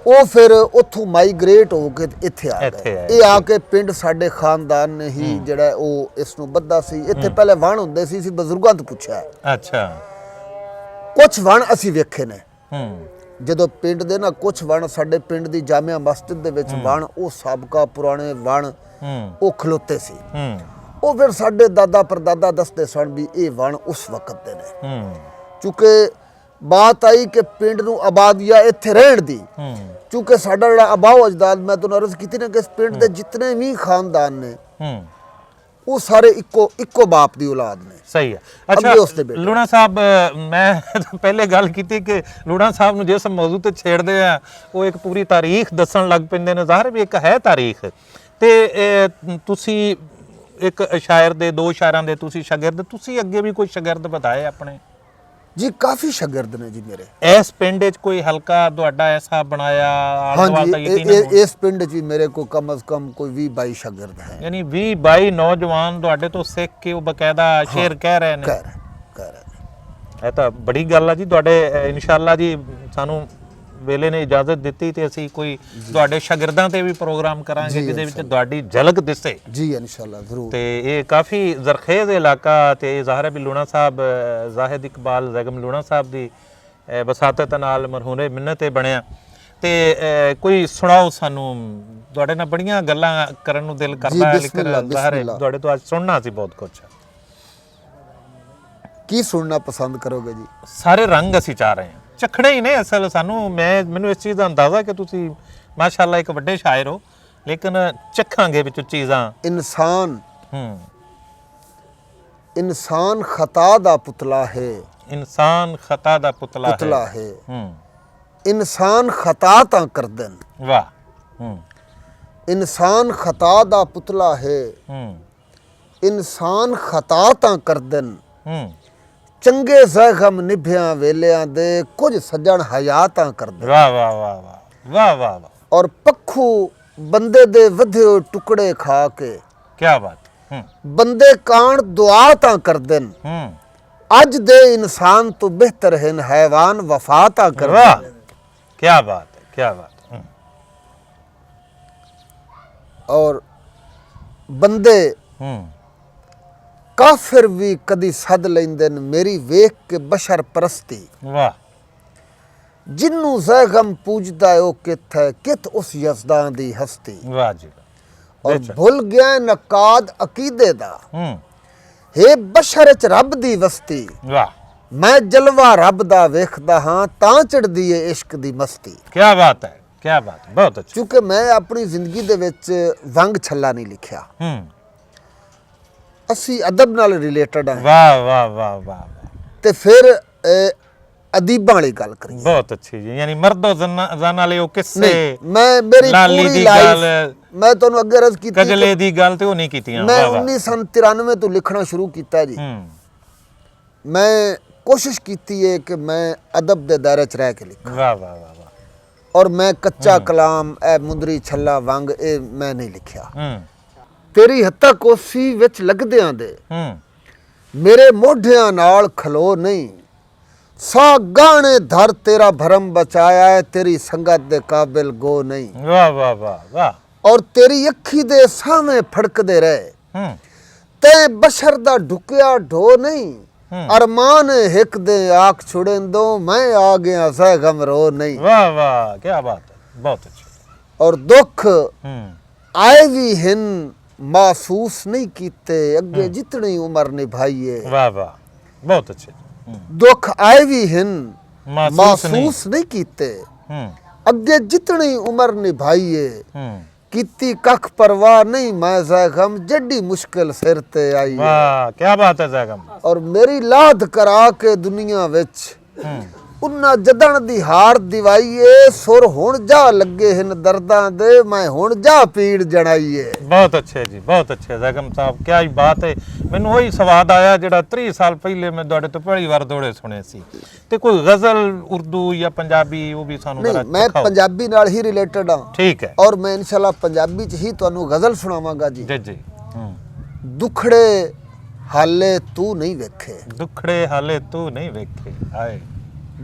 ਉਹ ਫਿਰ ਉੱਥੋਂ ਮਾਈਗ੍ਰੇਟ ਹੋ ਕੇ ਇੱਥੇ ਆ ਗਏ। ਇਹ ਆ ਕੇ ਪਿੰਡ ਸਾਡੇ ਖਾਨਦਾਨ ਨੇ ਹੀ ਜਿਹੜਾ ਉਹ ਇਸ ਨੂੰ ਬੱਧਾ ਸੀ। ਇੱਥੇ ਪਹਿਲੇ ਵਣ ਹੁੰਦੇ ਸੀ, ਬਜ਼ੁਰਗਾਂ ਤੋਂ ਪੁੱਛਿਆ। ਅੱਛਾ, ਕੁਝ ਵਣ ਅਸੀਂ ਵੇਖੇ ਨੇ ਜਦੋਂ ਪਿੰਡ ਦੇ ਨਾ, ਕੁਝ ਵਣ ਸਾਡੇ ਪਿੰਡ ਦੀ ਜਾਮਿਆ ਮਸਜਿਦ ਦੇ ਵਿੱਚ ਵਣ, ਉਹ ਸਾਬਕਾ ਪੁਰਾਣੇ ਵਣ ਉਹ ਖਲੋਤੇ ਸੀ। ਉਹ ਫਿਰ ਸਾਡੇ ਦਾਦਾ ਪਰਦਾਦਾ ਦੱਸਦੇ ਸਨ ਵੀ ਇਹ ਵਣ ਉਸ ਵਕਤ ਦੇ ਨੇ। ਕਿਉਂਕਿ ਬਾਤ ਆਈ ਕਿ ਪਿੰਡ ਨੂੰ ਆਬਾਦੀਆਂ ਇੱਥੇ ਰਹਿਣ ਦੀ, ਕਿਉਂਕਿ ਸਾਡਾ ਜਿਹੜਾ ਆਬਾਓ ਅਜਦਾਦ, ਮੈਂ ਤੁਹਾਨੂੰ ਅਰਜ਼ ਕੀਤੀ ਨਾ ਕਿ ਇਸ ਪਿੰਡ ਦੇ ਜਿਤਨੇ ਵੀ ਖਾਨਦਾਨ ਨੇ ਉਹ ਸਾਰੇ ਇੱਕੋ ਬਾਪ ਦੀ ਔਲਾਦ ਨੇ। ਸਹੀ ਹੈ। ਅੱਛਾ ਲੂਣਾ ਸਾਹਿਬ, ਮੈਂ ਪਹਿਲੇ ਗੱਲ ਕੀਤੀ ਕਿ ਲੂਣਾ ਸਾਹਿਬ ਨੂੰ ਜਿਸ ਮੌਜੂ ਤੇ ਛੇੜਦੇ ਆ ਉਹ ਇੱਕ ਪੂਰੀ ਤਾਰੀਖ ਦੱਸਣ ਲੱਗ ਪੈਂਦੇ ਨੇ, ਜ਼ਾਹਿਰ ਵੀ ਇੱਕ ਹੈ ਤਾਰੀਖ। ਤੇ ਤੁਸੀਂ ਇੱਕ ਸ਼ਾਇਰ ਦੇ, 2 ਸ਼ਾਇਰਾਂ ਦੇ ਤੁਸੀਂ ਸ਼ਾਗਿਰਦ, ਤੁਸੀਂ ਅੱਗੇ ਵੀ ਕੋਈ ਸ਼ਾਗਿਰਦ ਬਤਾਏ ਆਪਣੇ? ਜੀ ਕਾਫੀ ਸ਼ਾਗਿਰਦ ਨੇ ਜੀ ਮੇਰੇ। ਇਸ ਪਿੰਡ 'ਚ ਕੋਈ ਹਲਕਾ ਤੁਹਾਡਾ ਐਸਾ ਬਣਾਇਆ? ਹਾਂਜੀ, ਇਸ ਪਿੰਡ 'ਚ ਮੇਰੇ ਕੋ ਕਮ ਅਜ਼ ਕਮ ਕੋਈ 20-22 ਸ਼ਾਗਿਰਦ ਹੈ। ਯਾਨੀ 20-22 ਨੌਜਵਾਨ ਤੁਹਾਡੇ ਤੋਂ ਸਿੱਖ ਕੇ ਉਹ ਬਕਾਇਦਾ ਸ਼ੇਰ ਕਹਿ ਰਹੇ ਨੇ। ਕਹਿ ਰਹੇ। ਇਹ ਤਾਂ ਬੜੀ ਗੱਲ ਆ ਜੀ ਤੁਹਾਡੇ। ਇਨਸ਼ਾਅੱਲਾ ਜੀ ਸਾਨੂੰ ਵੇਲੇ ਨੇ ਇਜਾਜ਼ਤ ਦਿੱਤੀ ਤੇ ਅਸੀਂ ਕੋਈ ਤੁਹਾਡੇ ਸ਼ਾਗਿਰਦਾਂ ਤੇ ਵੀ ਪ੍ਰੋਗਰਾਮ ਕਰਾਂਗੇ ਜਿਹਦੇ ਵਿੱਚ ਤੁਹਾਡੀ ਝਲਕ ਦਿਸੇ। ਜੀ ਇਨਸ਼ਾਅੱਲਾ ਜ਼ਰੂਰ। ਤੇ ਇਹ ਕਾਫੀ ਜ਼ਰਖੇਜ਼ ਇਲਾਕਾ ਤੇ ਜ਼ਾਹਿਰ ਹੈ ਵੀ ਲੂਣਾ ਸਾਹਿਬ, ਜ਼ਾਹਿਦ ਇਕਬਾਲ ਜ਼ੈਗਮ ਲੂਣਾ ਸਾਹਿਬ ਦੀ ਵਸਾਤਤ ਨਾਲ ਮਰਹੂਨੇ ਮਿੰਨਤ ਬਣਿਆ। ਤੇ ਕੋਈ ਸੁਣਾਓ ਸਾਨੂੰ, ਤੁਹਾਡੇ ਨਾਲ ਬੜੀਆਂ ਗੱਲਾਂ ਕਰਨ ਨੂੰ ਦਿਲ ਕਰਦਾ ਹੈ, ਲੇਕਿਨ ਜ਼ਾਹਿਰ ਹੈ ਤੁਹਾਡੇ ਤੋਂ ਅੱਜ ਸੁਣਨਾ ਸੀ ਬਹੁਤ ਕੁਝ। ਕੀ ਸੁਣਨਾ ਪਸੰਦ ਕਰੋਗੇ ਜੀ? ਸਾਰੇ ਰੰਗ ਅਸੀਂ ਚਾਹ ਰਹੇ ਹਾਂ, ਚਖਣੇ ਹੀ ਨੇ ਅਸਲ ਸਾਨੂੰ। ਮੈਨੂੰ ਇਸ ਚੀਜ਼ ਦਾ ਅੰਦਾਜ਼ਾ ਕਿ ਤੁਸੀਂ ਮਾਸ਼ਾਅੱਲਾ ਇੱਕ ਵੱਡੇ ਸ਼ਾਇਰ ਹੋ, ਲੇਕਿਨ ਚੱਖਾਂਗੇ ਵਿੱਚ ਚੀਜ਼ਾਂ। ਇਨਸਾਨ ਖਤਾ ਦਾ ਪੁਤਲਾ ਹੈ। ਇਨਸਾਨ ਖਤਾ ਦਾ ਪੁਤਲਾ ਹੈ। ਇਨਸਾਨ ਖਤਾ ਤਾਂ ਕਰਦੇ ਨੇ। ਵਾਹ। ਇਨਸਾਨ ਖਤਾ ਦਾ ਪੁਤਲਾ ਹੈ। ਇਨਸਾਨ ਖਤਾ ਤਾਂ ਕਰਦੇ ਨੇ। ਚੰਗੇ ਜ਼ਖਮ ਨਿਭਿਆਂ ਵੇਲਿਆਂ ਦੇ, ਕੁਝ ਸੱਜਣ ਹਯਾਤਾਂ ਕਰਦੇ। ਵਾਹ ਵਾਹ ਵਾਹ ਵਾਹ ਵਾਹ ਵਾਹ ਵਾਹ। ਔਰ ਪੱਖੂ ਬੰਦੇ ਦੇ ਵਧੇ ਹੋਏ ਟੁਕੜੇ ਖਾ ਕੇ, ਕੀ ਬਾਤ, ਬੰਦੇ ਕਾਣ ਦੁਆ ਤਾਂ ਕਰਦੇ ਨੇ। ਅੱਜ ਦੇ ਇਨਸਾਨ ਤੋਂ ਬਿਹਤਰ ਹਨ ਹੈਵਾਨ ਵਫਾ ਤਾਂ ਕਰਦੇ। ਵਾਹ, ਕੀ ਬਾਤ ਹੈ, ਕੀ ਬਾਤ। ਔਰ ਬੰਦੇ ਕਾਫਿਰ ਵੀ ਕਦੀ ਸੱਦ ਲੈਂਦੇ ਨੇ ਮੇਰੀ ਵੇਖ ਕੇ ਬਸ਼ਰ ਪ੍ਰਸਤੀ। ਵਾਹ। ਜਿੰਨੂੰ ਜ਼ੈਗਮ ਪੂਜਦਾ ਉਹ ਕਿੱਥ ਹੈ, ਕਿੱਥ ਉਸ ਯਜ਼ਦਾਂ ਦੀ ਹਸਤੀ। ਵਾਹ ਜੀ। ਔਰ ਭੁੱਲ ਗਿਆ ਨਕਾਦ ਅਕੀਦੇ ਦਾ, ਹੈ ਬਸ਼ਰ ਚ ਰੱਬ ਦੀ ਵਸਤੀ। ਵਾਹ। ਮੈਂ ਜਲਵਾ ਰੱਬ ਦਾ ਵੇਖਦਾ ਹਾਂ ਤਾਂ ਚੜਦੀ ਏ ਇਸ਼ਕ ਦੀ ਮਸਤੀ। ਕੀ ਬਾਤ ਹੈ, ਕੀ ਬਾਤ, ਬਹੁਤ ਅੱਛਾ। ਕਿਉਂਕਿ ਮੈਂ ਆਪਣੀ ਜ਼ਿੰਦਗੀ ਦੇ ਵਿੱਚ ਵੰਗ ਛੱਲਾ ਨਹੀਂ ਲਿਖਿਆ, ਅਸੀਂ ਅਦਬ ਨਾਲ ਰਿਲੇਟਡ ਹਾਂ। ਵਾਹ ਵਾਹ ਵਾਹ ਵਾਹ। ਤੇ ਫਿਰ ਅਦੀਬਾਂ ਵਾਲੀ ਗੱਲ ਕਰੀਏ। ਬਹੁਤ ਅੱਛੀ ਜੀ, ਯਾਨੀ ਮਰਦੋ ਜ਼ਨ ਵਾਲੇ ਉਹ ਕਿੱਸੇ, ਮੈਂ ਮੇਰੀ ਲਾਲੀ ਪੂਰੀ ਦੀ ਲਾਈਫ, ਗੱਲ, ਮੈਂ ਤੁਹਾਨੂੰ ਅੱਗੇ ਅਰਜ਼ ਕੀਤੀ ਕਜਲੇ ਦੀ ਗੱਲ ਤੇ ਉਹ ਨਹੀਂ ਕੀਤੀਆਂ। ਮੈਂ 1993 ਤੋਂ ਲਿਖਣਾ ਸ਼ੁਰੂ ਕੀਤਾ ਜੀ। ਮੈਂ ਕੋਸ਼ਿਸ਼ ਕੀਤੀ ਹੈ ਕਿ ਮੈਂ ਅਦਬ ਦੇ ਦਾਇਰੇ 'ਚ ਰਹਿ ਕੇ ਲਿਖਾਂ। ਵਾਹ ਵਾਹ ਵਾਹ। ਔਰ ਮੈਂ ਕੱਚਾ ਕਲਾਮ, ਇਹ ਮੁੰਦਰੀ ਛੱਲਾ ਵੰਗ, ਇਹ ਮੈਂ ਨਹੀਂ ਲਿਖਿਆ। ਤੇਰੀ ਹੱਤਾ ਕੋਸੀ ਵਿੱਚ ਲੱਗਦਿਆਂ ਦੇ ਮੇਰੇ ਮੋਢਿਆਂ ਨਾਲ ਖਲੋ ਨਹੀਂ, ਸਾ ਗਾਣੇ ਧਰ ਤੇਰਾ ਭਰਮ ਬਚਾਇਆ ਹੈ, ਤੇਰੀ ਸੰਗਤ ਦੇ ਕਾਬਿਲ ਗੋ ਨਹੀਂ। ਵਾਹ ਵਾਹ ਵਾਹ ਵਾਹ। ਔਰ ਤੇਰੀ ਅੱਖੀ ਦੇ ਸਾਹਮਣੇ ਫੜਕਦੇ ਰਹੇ, ਤੇ ਬਸ਼ਰ ਦਾ ਢੁਕਿਆ ਢੋ ਨਹੀਂ। ਅਰਮਾਨ ਹਿੱਕ ਦੇ ਆਖ ਛੁੜੇਂਦੋ, ਮੈਂ ਆ ਗਿਆ ਜ਼ੈਗਮ ਰੋ ਨਹੀਂ। ਵਾਹ ਵਾਹ, ਕੀ ਬਾਤ ਹੈ, ਬਹੁਤ ਅੱਛਾ। ਔਰ ਦੁੱਖ ਆਏ ਵੀ ਹਨ महसूस नहीं कीते, अगे जितनी उम्र निभाइए। वाह वाह, बहुत अच्छे। दुख आए भी हैं महसूस नहीं कीते, अगे जितनी उम्र निभाइए। कीती कख परवाह नहीं मैं ज़ैगम, जड्डी मुश्किल सिर ते आई। वाह, क्या बात है ज़ैगम। और मेरी लाद करा के दुनिया विच उन्ना जदन दी हार दिवाईए, सुर हुण जा लगे हिन दर्दां दे, मैं हुण जा पीड़ जणाईए। बहुत अच्छे जी, बहुत अच्छे ज़ैगम साहब, क्या ही बात है। मैनू वही स्वाद आया जिहड़ा 30 साल पहले मैं तुहाडे तो पहली बार दौड़े सुने सी। ते कोई गज़ल उर्दू या पंजाबी वो भी सानू नहीं, मैं पंजाबी नाल ही रिलेटेड हां। ठीक है। और मैं इंशाल्लाह पंजाबी च ही तुहानू गज़ल सुणावांगा जी। जी जी। दुखड़े हाले तू नहीं वेखे, दुखड़े हाले तू नहीं वेखे, हाय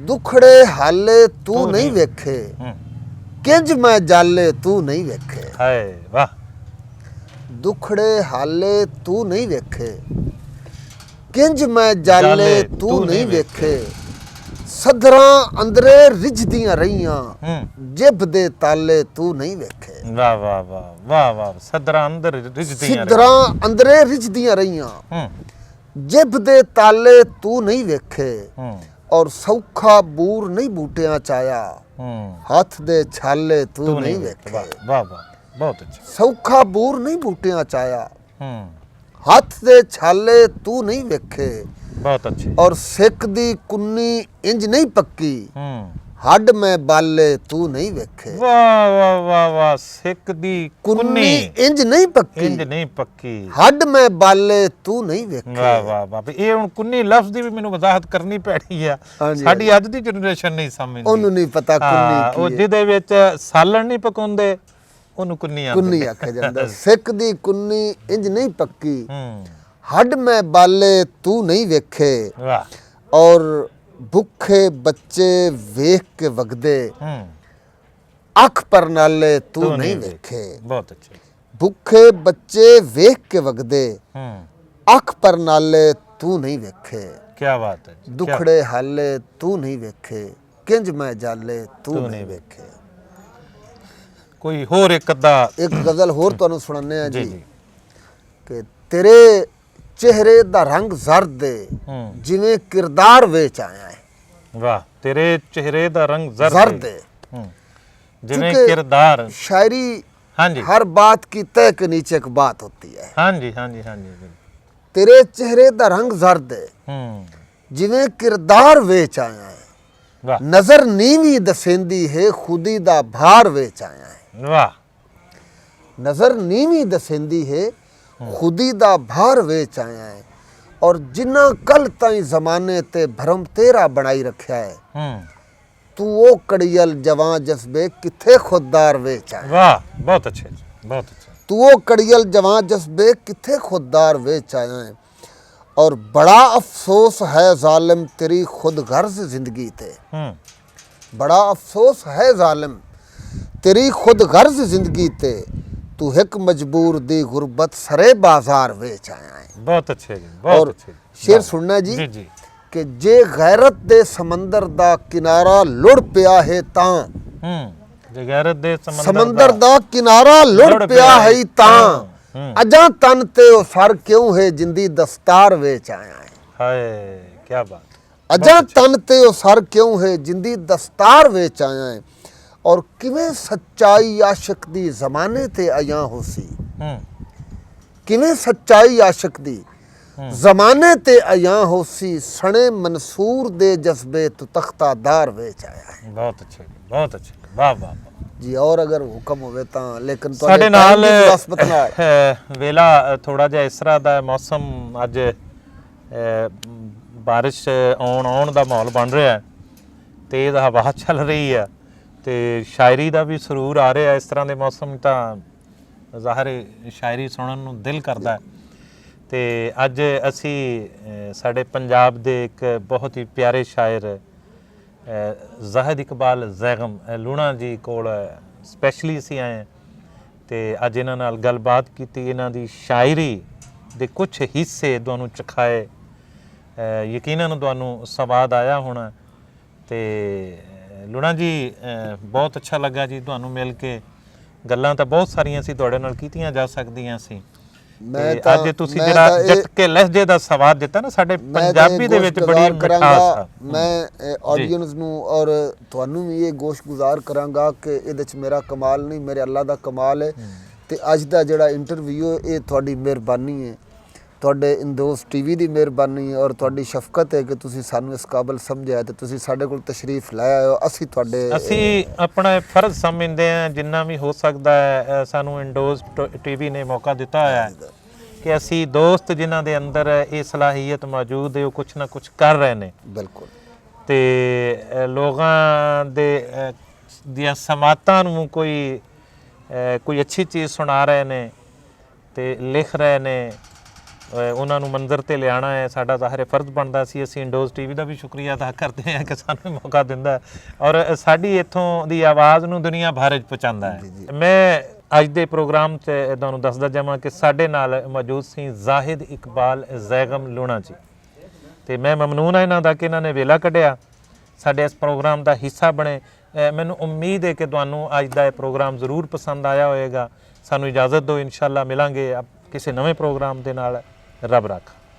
दुखड़े हाले तू नहीं वेखे, किंज मैं जाले तू नहीं वेखे। हाय वाह। दुखड़े हाले तू नहीं वेखे, किंज मैं जाले तू नहीं वेखे। सदरा अंदरे रिझदियां रहियां, जिब दे ताले तू नहीं वेखे। वाह वाह वाह वाह वाह। सदरा अंदर रिझदियां, सदरा अंदरे रिझदियां रहियां, जिब दे ताले तू नहीं वेखे। और सौखा बूर नहीं बूटियां चाया, हाथ दे छाले तू नहीं वेखे। वाह वाह, बहुत अच्छा। सौखा बूर नहीं बूटियां चाया, हाथ दे छाले तू नहीं वेखे। बहुत अच्छे। और सिक दी कुन्नी इंज नहीं पक्की, हड में बाले तू नहीं वेखे। वाह वाह वाह वाह। सिक दी कुन्नी इंज नहीं पक्की, इंज नहीं पक्की, हड में बाले तू नहीं वेखे। वाह वाह वाह। ये हुण कुन्नी लफ्ज़ दी भी मैनू वजाहत करनी पैणी है, साडी अज दी जनरेशन नहीं समझदी, ओनू नहीं पता कुन्नी की है। जिहदे विच सालण नहीं पकाउंदे ओनू कुन्नी आखदे, कुन्नी आखे जांदा। सिक दी कुन्नी इंज नहीं पक्की, हड में बाले तू नहीं वेखे। वाह। और भुखे बच्चे वेख के वगदे, अख पर नाले तू नहीं वेखे। बहुत अच्छे। भुखे बच्चे वेख के वगदे, अख पर नाले तू नहीं वेखे। ਕੀ ਬਾਤ ਹੈ ਜੀ, ਦੁਖੜੇ ਹਾਲੇ ਤੂੰ ਨਹੀਂ ਵੇਖੇ, ਕਿੰਜ ਮੈਂ ਜਾਲੇ ਤੂੰ ਨਹੀਂ ਵੇਖੇ। ਕੋਈ ਹੋਰ ਇੱਕ ਅੱਧਾ ਇੱਕ ਗਜ਼ਲ ਹੋਰ ਤੁਹਾਨੂੰ ਸੁਣਾਉਂਦੇ ਆ ਜੀ ਜੀ ਜੀ ਕਿ ਤੇਰੇ ਚਿਹਰੇ ਦਾ ਰੰਗ ਜ਼ਰਦ ਏ, ਜਿਵੇਂ ਕਿਰਦਾਰ ਵੇਚ ਆਇਆ ਹੈ। ਵਾਹ, ਤੇਰੇ ਚਿਹਰੇ ਦਾ ਰੰਗ ਜ਼ਰਦ ਏ। ਜਿਵੇਂ चूंकि किरदार। शायरी हाँ जी, हर बात की तय के नीचे एक बात होती है। हाँ जी, हाँ जी, हाँ जी। तेरे चेहरे दा रंग जर्द है, जिवें किरदार वेच आया है। वाह नजर नीवी दसेंदी है, खुदी दा भार वेच आया है। वाह, नजर नीवी दसेंदी है, खुदी दा भार वेच आया है। और जिन्ना कल ताई जमाने ते भरम तेरा बनाई रखा है, तू वो कड़ियल जवां जज्बे किथे खुददार वेच आया। वाह, बहुत अच्छे, बहुत अच्छे। तू वो कड़ियल जवां जज्बे किथे खुददार वेच आया है। और बड़ा अफसोस है जालिम तेरी खुद गर्ज जिंदगी ते, बड़ा अफसोस है जालिम तेरी खुद गर्ज जिंदगी ते, तू एक मजबूर दी गुरबत सरे बाजार वेच आया है। बहुत अच्छे जी, बहुत और अच्छे। शेर सुनना जी, जी जी। कि जे गैरत दे समंदर दा किनारा लुढ़ पिया है तां, जे गैरत दे समंदर दा किनारा लुढ़ पिया है तां, अजा तन ते ओ सर क्यों है जिंदी दस्तार वेच आया है। हाय, क्या बात। अजा तन ते ओ सर क्यों है जिंदी दस्तार वेच आया है। और किवें सच्चाई आशिक दी जमाने ते आया होसी, किवें सच्चाई आशिक दी जमाने ते आया होसी, सने मंसूर दे जज्बे तू तख्तादार वेच आया है। बहुत अच्छे, बहुत अच्छे। वाह वाह जी। और अगर हुक्म होवे तां, लेकिन ਸਾਡੇ ਨਾਲ वसबत नाल ਵੇਲਾ ਥੋੜਾ ਜਿਹਾ ਇਸ ਤਰ੍ਹਾਂ ਦਾ ਮੌਸਮ ਅੱਜ ਬਾਰਿਸ਼ ਆਉਣ ਦਾ ਮਾਹੌਲ ਬਣ ਰਿਹਾ ਹੈ, ਤੇਜ਼ ਹਵਾ ਚੱਲ ਰਹੀ ਹੈ ਤੇ ਸ਼ਾਇਰੀ ਦਾ ਵੀ ਸਰੂਰ ਆ ਰਿਹਾ ਇਸ ਤਰ੍ਹਾਂ ਦੇ ਮੌਸਮ ਤਾਂ ਜ਼ਾਹਿਰ ਹੈ ਸ਼ਾਇਰੀ ਸੁਣਨ ਨੂੰ ਦਿਲ ਕਰਦਾ ਹੈ। ਤੇ ਅੱਜ ਅਸੀਂ ਸਾਡੇ ਪੰਜਾਬ ਦੇ ਇੱਕ ਬਹੁਤ ਹੀ ਪਿਆਰੇ ਸ਼ਾਇਰ ਜ਼ਾਹਿਦ ਇਕਬਾਲ ਜ਼ੈਗਮ ਲੂਣਾ ਜੀ ਕੋਲ ਸਪੈਸ਼ਲੀ ਅਸੀਂ ਆਏ ਤੇ ਅੱਜ ਇਹਨਾਂ ਨਾਲ ਗੱਲਬਾਤ ਕੀਤੀ, ਇਹਨਾਂ ਦੀ ਸ਼ਾਇਰੀ ਦੇ ਕੁਝ ਹਿੱਸੇ ਤੁਹਾਨੂੰ ਚਖਾਏ, ਯਕੀਨਨ ਤੁਹਾਨੂੰ ਸਵਾਦ ਆਇਆ ਹੋਣਾ। ਤੇ ਲੂਣਾ ਜੀ ਬਹੁਤ ਅੱਛਾ ਲੱਗਾ ਜੀ ਤੁਹਾਨੂੰ ਮਿਲ ਕੇ, ਗੱਲਾਂ ਤਾਂ ਬਹੁਤ ਸਾਰੀਆਂ ਸੀ ਤੁਹਾਡੇ ਨਾਲ ਕੀਤੀਆਂ ਜਾ ਸਕਦੀਆਂ ਸੀ। ਅੱਜ ਤੁਸੀਂ ਜਿਹੜਾ ਜੱਟਕੇ ਲਹਿਜੇ ਦਾ ਸਵਾਦ ਦਿੱਤਾ ਨਾ, ਸਾਡੇ ਪੰਜਾਬੀ ਦੇ ਵਿੱਚ ਬੜੀ ਮਿਠਾਸ ਆ। ਮੈਂ ਆਡੀਅנס ਨੂੰ ਔਰ ਤੁਹਾਨੂੰ ਵੀ ਇਹ ਗੋਸ਼ਗੁਜ਼ਾਰ ਕਰਾਂਗਾ ਕਿ ਇਹਦੇ ਚ ਮੇਰਾ ਕਮਾਲ ਨਹੀਂ, ਮੇਰੇ ਅੱਲਾ ਦਾ ਕਮਾਲ ਹੈ। ਤੇ ਅੱਜ ਦਾ ਜਿਹੜਾ ਇੰਟਰਵਿਊ ਇਹ ਤੁਹਾਡੀ ਮਿਹਰਬਾਨੀ ਹੈ, ਤੁਹਾਡੇ ਇੰਦੋਸ ਟੀਵੀ ਦੀ ਮਿਹਰਬਾਨੀ ਹੈ ਔਰ ਤੁਹਾਡੀ ਸ਼ਫਕਤ ਹੈ ਕਿ ਤੁਸੀਂ ਸਾਨੂੰ ਇਸ ਕਾਬਲ ਸਮਝਿਆ ਤੇ ਤੁਸੀਂ ਸਾਡੇ ਕੋਲ ਤਸ਼ਰੀਫ ਲਾਇਆ ਹੋ। ਅਸੀਂ ਆਪਣਾ ਫਰਜ਼ ਸਮਝਦੇ ਹਾਂ, ਜਿੰਨਾ ਵੀ ਹੋ ਸਕਦਾ ਹੈ ਸਾਨੂੰ ਇੰਡੋਸ ਟੀਵੀ ਨੇ ਮੌਕਾ ਦਿੱਤਾ ਹੋਇਆ ਹੈ ਕਿ ਅਸੀਂ ਦੋਸਤ ਜਿਨ੍ਹਾਂ ਦੇ ਅੰਦਰ ਇਹ ਸਲਾਹੀਅਤ ਮੌਜੂਦ ਹੈ ਉਹ ਕੁਛ ਨਾ ਕੁਛ ਕਰ ਰਹੇ ਨੇ। ਬਿਲਕੁਲ। ਤੇ ਲੋਕਾਂ ਦੀਆਂ ਸਮਾਤਾਂ ਨੂੰ ਕੋਈ ਅੱਛੀ ਚੀਜ਼ ਸੁਣਾ ਰਹੇ ਨੇ ਤੇ ਲਿਖ ਰਹੇ ਨੇ, ਉਹਨਾਂ ਨੂੰ ਮੰਜ਼ਰ ਤੇ ਲਿਆਉਣਾ ਹੈ, ਸਾਡਾ ਜ਼ਾਹਿਰ ਫਰਜ਼ ਬਣਦਾ ਸੀ। ਅਸੀਂ ਇੰਡੋਸ ਟੀਵੀ ਦਾ ਵੀ ਸ਼ੁਕਰੀਆ ਅਦਾ ਕਰਦੇ ਹਾਂ ਕਿ ਸਾਨੂੰ ਮੌਕਾ ਦਿੰਦਾ ਔਰ ਸਾਡੀ ਇੱਥੋਂ ਦੀ ਆਵਾਜ਼ ਨੂੰ ਦੁਨੀਆ ਭਰ 'ਚ ਪਹੁੰਚਾਉਂਦਾ ਹੈ। ਮੈਂ ਅੱਜ ਦੇ ਪ੍ਰੋਗਰਾਮ 'ਚ ਤੁਹਾਨੂੰ ਦੱਸਦਾ ਜਾਵਾਂ ਕਿ ਸਾਡੇ ਨਾਲ ਮੌਜੂਦ ਸੀ ਜ਼ਾਹਿਦ ਇਕਬਾਲ ਜ਼ੈਗਮ ਲੂਣਾ ਜੀ, ਤੇ ਮੈਂ ਮਮਨੂਨ ਹਾਂ ਇਹਨਾਂ ਦਾ ਕਿ ਇਹਨਾਂ ਨੇ ਵੇਲਾ ਕੱਢਿਆ ਸਾਡੇ ਇਸ ਪ੍ਰੋਗਰਾਮ ਦਾ ਹਿੱਸਾ ਬਣੇ। ਮੈਨੂੰ ਉਮੀਦ ਹੈ ਕਿ ਤੁਹਾਨੂੰ ਅੱਜ ਦਾ ਇਹ ਪ੍ਰੋਗਰਾਮ ਜ਼ਰੂਰ ਪਸੰਦ ਆਇਆ ਹੋਵੇਗਾ। ਸਾਨੂੰ ਇਜਾਜ਼ਤ ਦਿਓ, ਇਨਸ਼ਾਅੱਲਾ ਮਿਲਾਂਗੇ ਕਿਸੇ ਨਵੇਂ ਪ੍ਰੋਗਰਾਮ ਦੇ ਨਾਲ। ਰੱਬ ਰੱਖਾ।